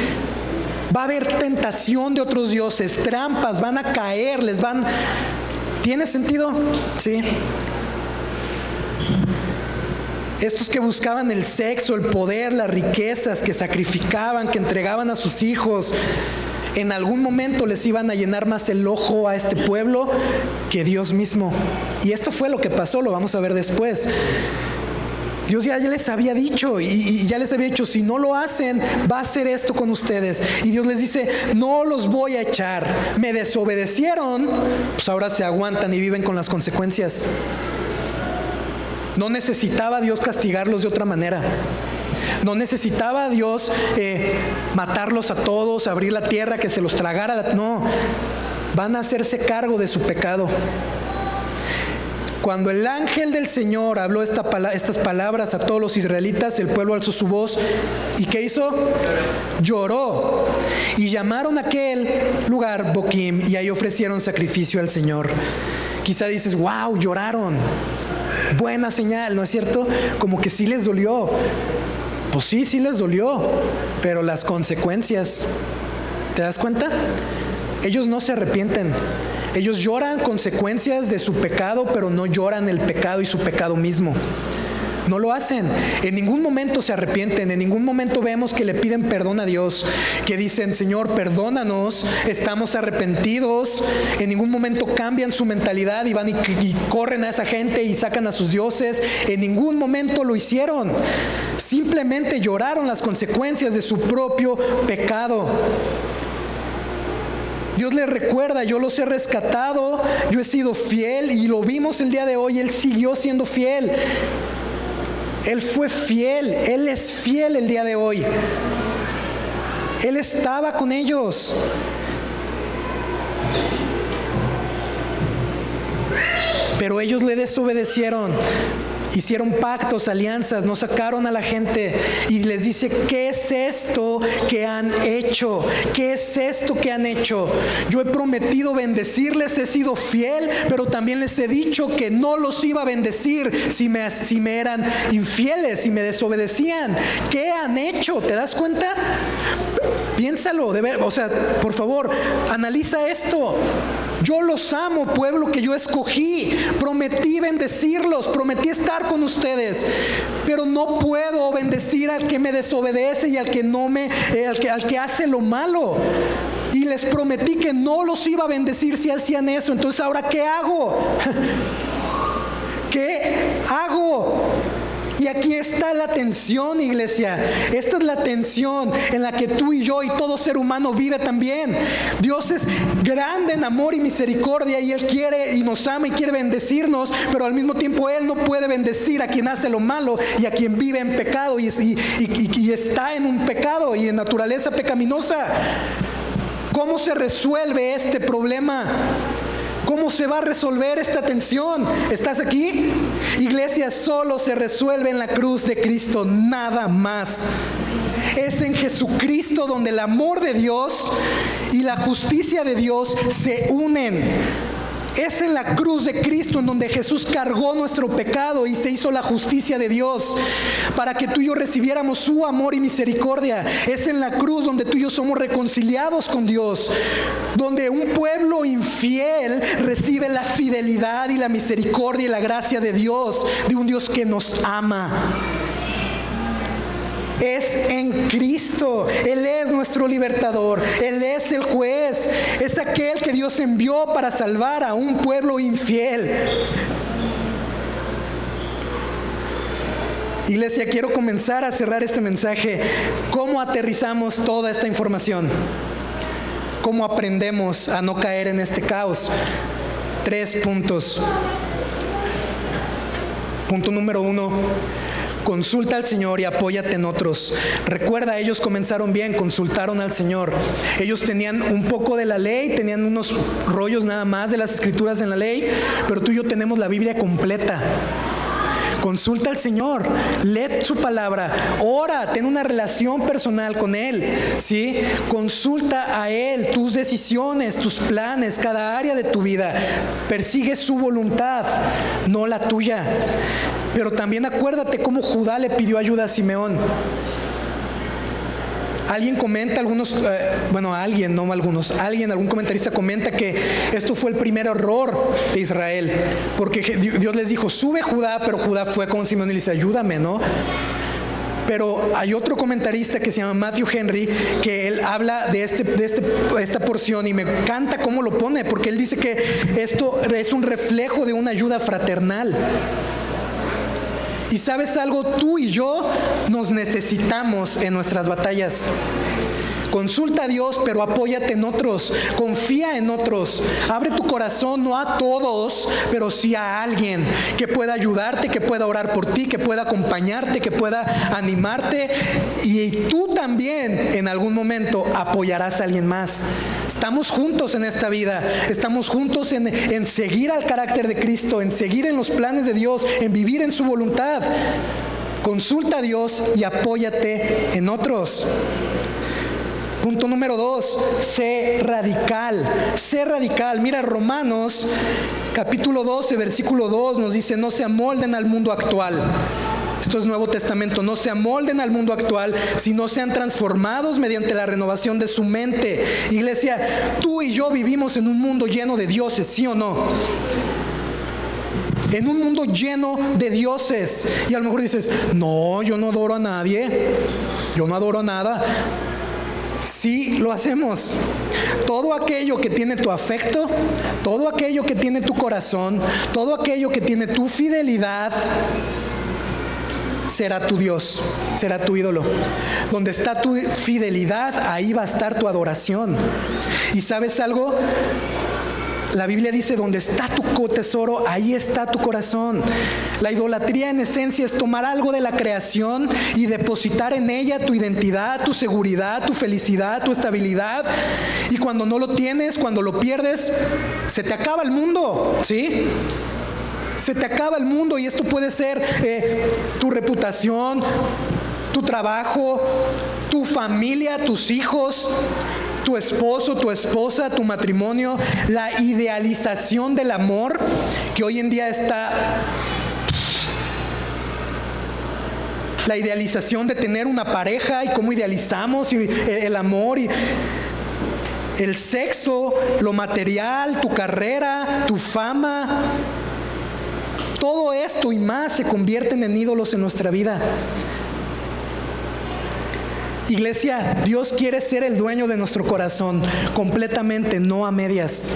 Va a haber tentación de otros dioses, trampas, van a caer, ¿Tiene sentido? Sí. Estos que buscaban el sexo, el poder, las riquezas, que sacrificaban, que entregaban a sus hijos, en algún momento les iban a llenar más el ojo a este pueblo que Dios mismo. Y esto fue lo que pasó, lo vamos a ver después. Dios ya les había dicho y ya les había dicho, si no lo hacen, va a hacer esto con ustedes. Y Dios les dice, no los voy a echar. Me desobedecieron, pues ahora se aguantan y viven con las consecuencias. No necesitaba Dios castigarlos de otra manera. No necesitaba Dios matarlos a todos, abrir la tierra, que se los tragara. No, van a hacerse cargo de su pecado. Cuando el ángel del Señor habló estas palabras a todos los israelitas, el pueblo alzó su voz. ¿Y qué hizo? Lloró. Y llamaron a aquel lugar Boquim, y ahí ofrecieron sacrificio al Señor. Quizá dices, wow, lloraron. Buena señal, ¿no es cierto? Como que sí les dolió. Pues sí les dolió. Pero las consecuencias, ¿te das cuenta? Ellos no se arrepienten. Ellos lloran consecuencias de su pecado, pero no lloran el pecado y su pecado mismo. No lo hacen. En ningún momento se arrepienten. En ningún momento vemos que le piden perdón a Dios, que dicen, Señor, perdónanos, estamos arrepentidos. En ningún momento cambian su mentalidad y van y corren a esa gente y sacan a sus dioses. En ningún momento lo hicieron. Simplemente lloraron las consecuencias de su propio pecado. Dios les recuerda, yo los he rescatado, yo he sido fiel, y lo vimos el día de hoy, Él siguió siendo fiel. Él fue fiel, Él es fiel el día de hoy. Él estaba con ellos. Pero ellos le desobedecieron. Hicieron pactos, alianzas, no sacaron a la gente, y les dice: ¿qué es esto que han hecho? ¿Qué es esto que han hecho? Yo he prometido bendecirles, he sido fiel, pero también les he dicho que no los iba a bendecir si me eran infieles, si me desobedecían. ¿Qué han hecho? ¿Te das cuenta? Piénsalo, por favor, analiza esto. Yo los amo, pueblo que yo escogí. Prometí bendecirlos, prometí estar con ustedes, pero no puedo bendecir al que me desobedece y al que hace lo malo. Y les prometí que no los iba a bendecir si hacían eso. Entonces, ¿ahora qué hago? ¿Qué hago? Y aquí está la tensión, iglesia. Esta es la tensión en la que tú y yo y todo ser humano vive también. Dios es grande en amor y misericordia, y Él quiere y nos ama y quiere bendecirnos, pero al mismo tiempo Él no puede bendecir a quien hace lo malo y a quien vive en pecado y está en un pecado y en naturaleza pecaminosa. ¿Cómo se resuelve este problema? ¿Cómo se va a resolver esta tensión? ¿Estás aquí? Iglesia, solo se resuelve en la cruz de Cristo, nada más. Es en Jesucristo donde el amor de Dios y la justicia de Dios se unen. Es en la cruz de Cristo en donde Jesús cargó nuestro pecado y se hizo la justicia de Dios para que tú y yo recibiéramos su amor y misericordia. Es en la cruz donde tú y yo somos reconciliados con Dios, donde un pueblo infiel recibe la fidelidad y la misericordia y la gracia de Dios, de un Dios que nos ama. Es en Cristo. Él es nuestro libertador. Él es el juez. Es aquel que Dios envió para salvar a un pueblo infiel. Iglesia, quiero comenzar a cerrar este mensaje. ¿Cómo aterrizamos toda esta información? ¿Cómo aprendemos a no caer en este caos? 3 puntos. Punto número 1. Consulta al Señor y apóyate en otros. Recuerda, ellos comenzaron bien, consultaron al Señor. Ellos tenían un poco de la ley, tenían unos rollos nada más de las escrituras en la ley, pero tú y yo tenemos la Biblia completa. Consulta al Señor, lee su palabra, ora, ten una relación personal con Él, ¿sí? Consulta a Él tus decisiones, tus planes, cada área de tu vida. Persigue su voluntad, no la tuya. Pero también acuérdate cómo Judá le pidió ayuda a Simeón. Alguien comenta, algún comentarista comenta que esto fue el primer error de Israel, porque Dios les dijo: sube Judá, pero Judá fue con Simeón y le dice: ayúdame, ¿no? Pero hay otro comentarista que se llama Matthew Henry, que él habla de esta porción, y me encanta cómo lo pone, porque él dice que esto es un reflejo de una ayuda fraternal. Y sabes algo, tú y yo nos necesitamos en nuestras batallas. Consulta a Dios, pero apóyate en otros. Confía en otros. Abre tu corazón, no a todos, pero sí a alguien que pueda ayudarte, que pueda orar por ti, que pueda acompañarte, que pueda animarte. Y tú también en algún momento apoyarás a alguien más. Estamos juntos en esta vida. Estamos juntos en seguir al carácter de Cristo, en seguir en los planes de Dios, en vivir en su voluntad. Consulta a Dios y apóyate en otros. Punto número 2, sé radical. Sé radical. Mira, Romanos capítulo 12, versículo 2 nos dice: no se amolden al mundo actual. Esto es Nuevo Testamento. No se amolden al mundo actual, sino sean transformados mediante la renovación de su mente. Iglesia, tú y yo vivimos en un mundo lleno de dioses, ¿sí o no? En un mundo lleno de dioses. Y a lo mejor dices: no, yo no adoro a nadie, yo no adoro a nada. Sí, lo hacemos. Todo aquello que tiene tu afecto, todo aquello que tiene tu corazón, todo aquello que tiene tu fidelidad, será tu Dios, será tu ídolo. Donde está tu fidelidad, ahí va a estar tu adoración. ¿Y sabes algo? La Biblia dice, donde está tu tesoro, ahí está tu corazón. La idolatría en esencia es tomar algo de la creación y depositar en ella tu identidad, tu seguridad, tu felicidad, tu estabilidad. Y cuando no lo tienes, cuando lo pierdes, se te acaba el mundo, ¿sí? Se te acaba el mundo, y esto puede ser tu reputación, tu trabajo, tu familia, tus hijos, tu esposo, tu esposa, tu matrimonio, la idealización del amor, que hoy en día está, la idealización de tener una pareja y cómo idealizamos el amor y el sexo, lo material, tu carrera, tu fama. Todo esto y más se convierten en ídolos en nuestra vida. Iglesia, Dios quiere ser el dueño de nuestro corazón completamente, no a medias.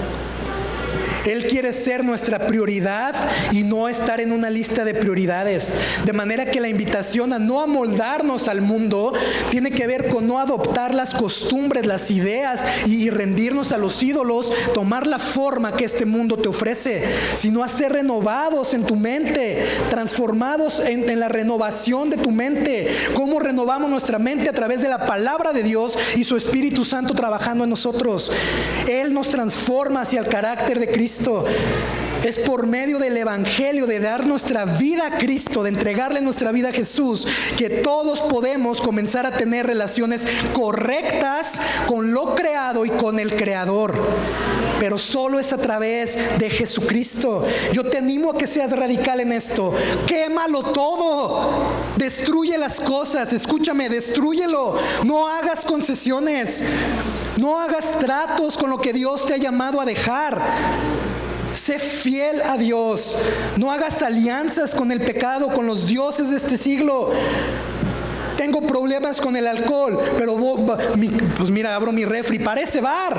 Él quiere ser nuestra prioridad y no estar en una lista de prioridades. De manera que la invitación a no amoldarnos al mundo tiene que ver con no adoptar las costumbres, las ideas y rendirnos a los ídolos, tomar la forma que este mundo te ofrece, sino a ser renovados en tu mente, transformados en la renovación de tu mente. ¿Cómo renovamos nuestra mente? A través de la palabra de Dios y su Espíritu Santo trabajando en nosotros. Él nos transforma hacia el carácter de Cristo. Es por medio del Evangelio, de dar nuestra vida a Cristo, de entregarle nuestra vida a Jesús, que todos podemos comenzar a tener relaciones correctas con lo creado y con el Creador. Pero solo es a través de Jesucristo. Yo te animo a que seas radical en esto. Quémalo todo. Destruye las cosas. Escúchame, destrúyelo. No hagas concesiones. No hagas tratos con lo que Dios te ha llamado a dejar. Sé fiel a Dios. No hagas alianzas con el pecado, con los dioses de este siglo. Tengo problemas con el alcohol, pero pues mira, abro mi refri, parece bar.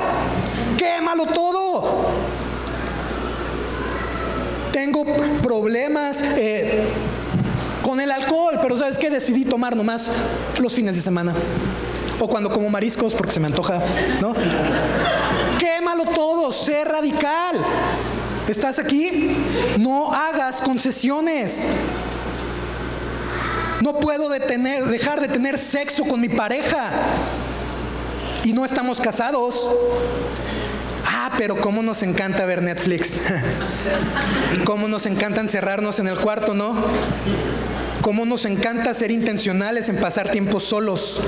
Quémalo todo. Tengo problemas con el alcohol, pero ¿sabes qué? Decidí tomar nomás los fines de semana. O cuando como mariscos porque se me antoja, ¿no? Quémalo todo, sé radical. ¿Estás aquí? No hagas concesiones. No puedo dejar de tener sexo con mi pareja y no estamos casados. Pero cómo nos encanta ver Netflix. Cómo nos encanta encerrarnos en el cuarto, ¿no? Cómo nos encanta ser intencionales en pasar tiempo solos.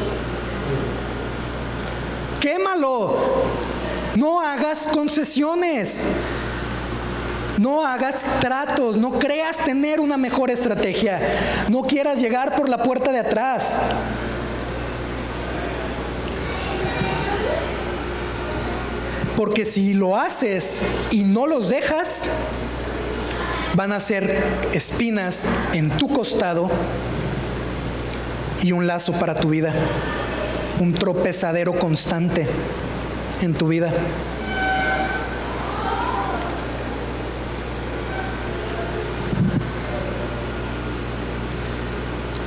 Quémalo. No hagas concesiones. No hagas tratos. No creas tener una mejor estrategia. No quieras llegar por la puerta de atrás. Porque si lo haces y no los dejas, van a ser espinas en tu costado y un lazo para tu vida. Un tropezadero constante en tu vida.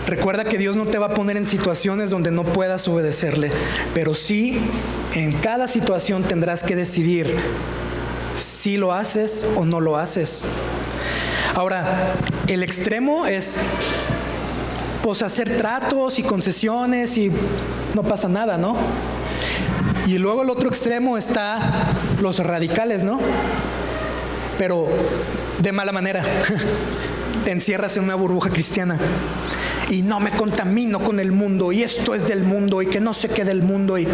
Recuerda que Dios no te va a poner en situaciones donde no puedas obedecerle, pero sí, en cada situación tendrás que decidir si lo haces o no lo haces. Ahora, el extremo es pues hacer tratos y concesiones y no pasa nada, ¿no? Y luego el otro extremo está los radicales, ¿no? Pero de mala manera. Te encierras en una burbuja cristiana y no me contamino con el mundo y esto es del mundo y que no sé qué del mundo. Y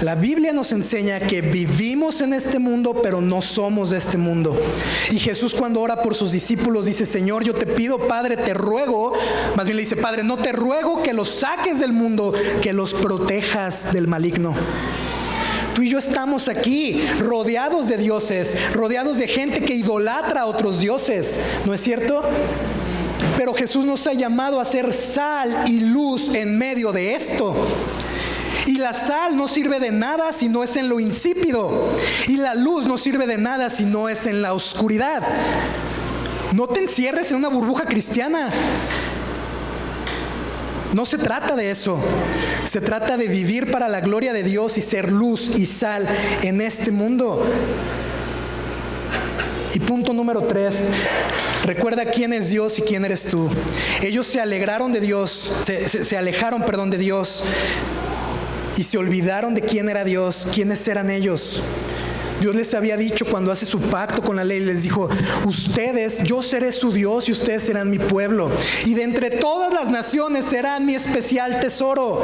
la Biblia nos enseña que vivimos en este mundo, pero no somos de este mundo. Y Jesús, cuando ora por sus discípulos, dice: Señor, yo te pido, Padre, te ruego, más bien le dice: Padre, no te ruego que los saques del mundo, que los protejas del maligno. Tú y yo estamos aquí rodeados de dioses, rodeados de gente que idolatra a otros dioses, ¿no es cierto? Pero Jesús nos ha llamado a ser sal y luz en medio de esto. Y la sal no sirve de nada si no es en lo insípido. Y la luz no sirve de nada si no es en la oscuridad. No te encierres en una burbuja cristiana. No se trata de eso. Se trata de vivir para la gloria de Dios y ser luz y sal en este mundo. Y punto número 3. Recuerda quién es Dios y quién eres tú. Ellos se alejaron de Dios de Dios y se olvidaron de quién era Dios, quiénes eran ellos. Dios les había dicho cuando hace su pacto con la ley, les dijo: ustedes, yo seré su Dios y ustedes serán mi pueblo. Y de entre todas las naciones serán mi especial tesoro.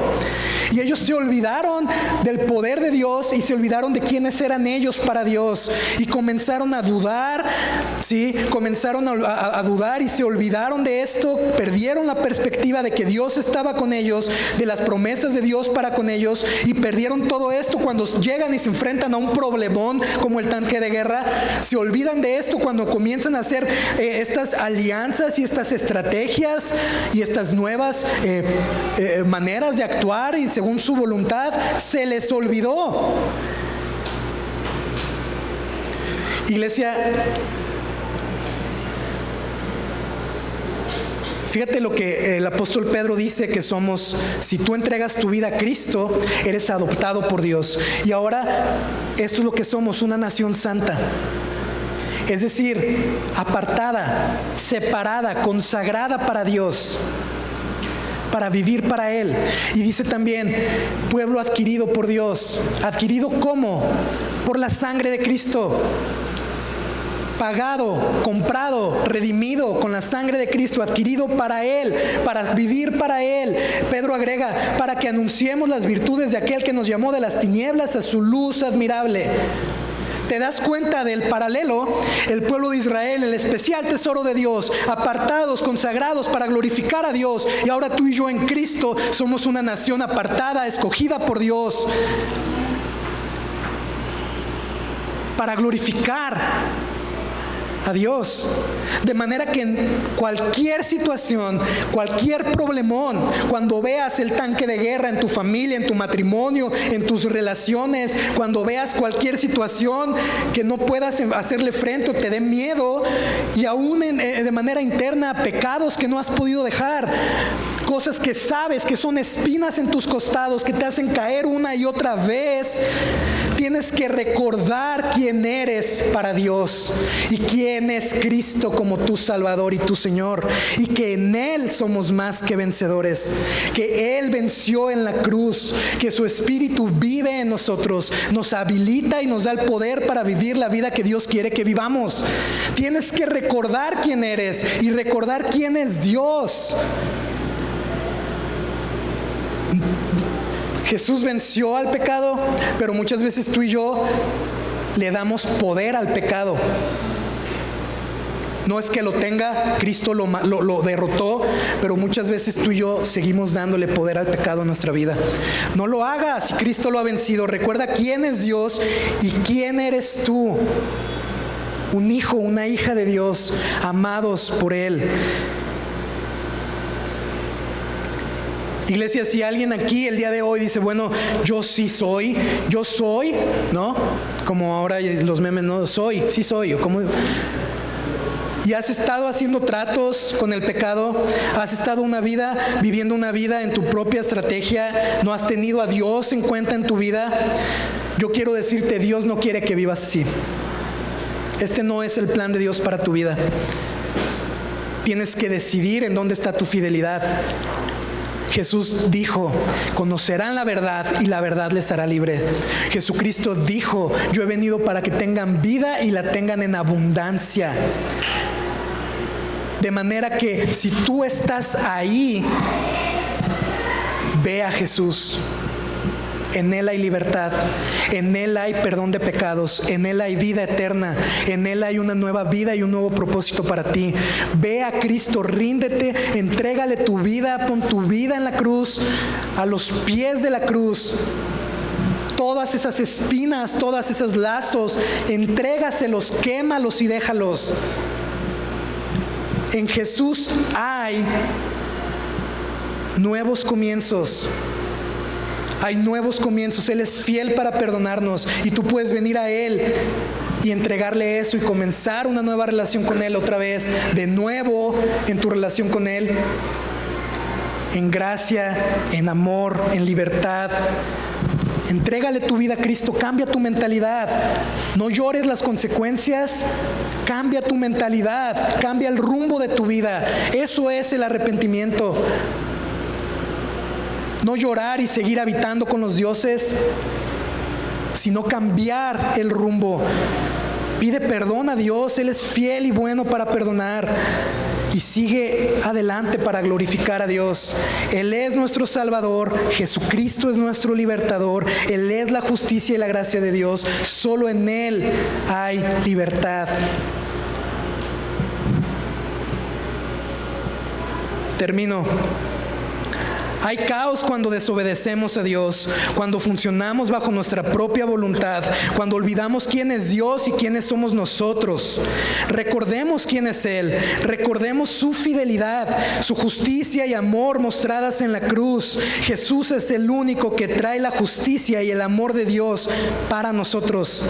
Y ellos se olvidaron del poder de Dios y se olvidaron de quiénes eran ellos para Dios. Y comenzaron a dudar, ¿sí? Comenzaron a dudar y se olvidaron de esto. Perdieron la perspectiva de que Dios estaba con ellos, de las promesas de Dios para con ellos. Y perdieron todo esto cuando llegan y se enfrentan a un problemón como el tanque de guerra. Se olvidan de esto cuando comienzan a hacer estas alianzas y estas estrategias y estas nuevas maneras de actuar y según su voluntad. Se les olvidó. Iglesia, fíjate lo que el apóstol Pedro dice que somos. Si tú entregas tu vida a Cristo, eres adoptado por Dios. Y ahora esto es lo que somos: una nación santa. Es decir, apartada, separada, consagrada para Dios, para vivir para Él. Y dice también: pueblo adquirido por Dios. ¿Adquirido cómo? Por la sangre de Cristo. Pagado, comprado, redimido con la sangre de Cristo, adquirido para Él, para vivir para Él. Pedro agrega: para que anunciemos las virtudes de aquel que nos llamó de las tinieblas a su luz admirable. ¿Te das cuenta del paralelo? El pueblo de Israel, el especial tesoro de Dios, apartados, consagrados para glorificar a Dios. Y ahora tú y yo en Cristo somos una nación apartada, escogida por Dios para glorificar a Dios. De manera que en cualquier situación, cualquier problemón, cuando veas el tanque de guerra en tu familia, en tu matrimonio, en tus relaciones, cuando veas cualquier situación que no puedas hacerle frente o te dé miedo, y aún de manera interna, pecados que no has podido dejar, cosas que sabes que son espinas en tus costados, que te hacen caer una y otra vez, tienes que recordar quién eres para Dios y quién es Cristo como tu Salvador y tu Señor, y que en Él somos más que vencedores, que Él venció en la cruz, que su Espíritu vive en nosotros, nos habilita y nos da el poder para vivir la vida que Dios quiere que vivamos. Tienes que recordar quién eres y recordar quién es Dios. Jesús venció al pecado, pero muchas veces tú y yo le damos poder al pecado. No es que lo tenga, Cristo lo derrotó, pero muchas veces tú y yo seguimos dándole poder al pecado en nuestra vida. No lo hagas, si Cristo lo ha vencido. Recuerda quién es Dios y quién eres tú. Un hijo, una hija de Dios, amados por Él. Iglesia, si alguien aquí el día de hoy dice: bueno, yo soy, ¿no? Como ahora los memes, ¿no? Sí soy, o como... Y has estado haciendo tratos con el pecado, has estado viviendo una vida en tu propia estrategia, no has tenido a Dios en cuenta en tu vida. Yo quiero decirte: Dios no quiere que vivas así. Este no es el plan de Dios para tu vida. Tienes que decidir en dónde está tu fidelidad. Jesús dijo: conocerán la verdad y la verdad les hará libre. Jesucristo dijo: yo he venido para que tengan vida y la tengan en abundancia. De manera que si tú estás ahí, ve a Jesús. En Él hay libertad, en Él hay perdón de pecados, en Él hay vida eterna, en Él hay una nueva vida y un nuevo propósito para ti. Ve a Cristo, ríndete, entrégale tu vida, pon tu vida en la cruz, a los pies de la cruz. Todas esas espinas, todos esos lazos, entrégaselos, quémalos y déjalos. En Jesús hay nuevos comienzos. Hay nuevos comienzos. Él es fiel para perdonarnos y tú puedes venir a Él y entregarle eso y comenzar una nueva relación con Él otra vez, de nuevo en tu relación con Él. en gracia, en amor, en libertad. Entrégale tu vida a Cristo, cambia tu mentalidad. No llores las consecuencias, cambia tu mentalidad, cambia el rumbo de tu vida. Eso es el arrepentimiento. No llorar y seguir habitando con los dioses, sino cambiar el rumbo. Pide perdón a Dios, Él es fiel y bueno para perdonar. Y sigue adelante para glorificar a Dios. Él es nuestro Salvador, Jesucristo es nuestro libertador, Él es la justicia y la gracia de Dios. Solo en Él hay libertad. Termino. Hay caos cuando desobedecemos a Dios, cuando funcionamos bajo nuestra propia voluntad, cuando olvidamos quién es Dios y quiénes somos nosotros. Recordemos quién es Él, recordemos su fidelidad, su justicia y amor mostradas en la cruz. Jesús es el único que trae la justicia y el amor de Dios para nosotros.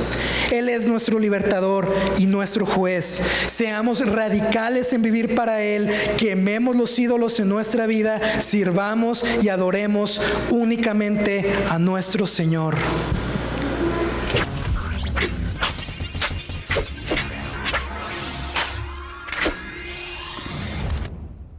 Él es nuestro libertador y nuestro juez. Seamos radicales en vivir para Él, quememos los ídolos en nuestra vida, sirvamos y adoremos únicamente a nuestro Señor.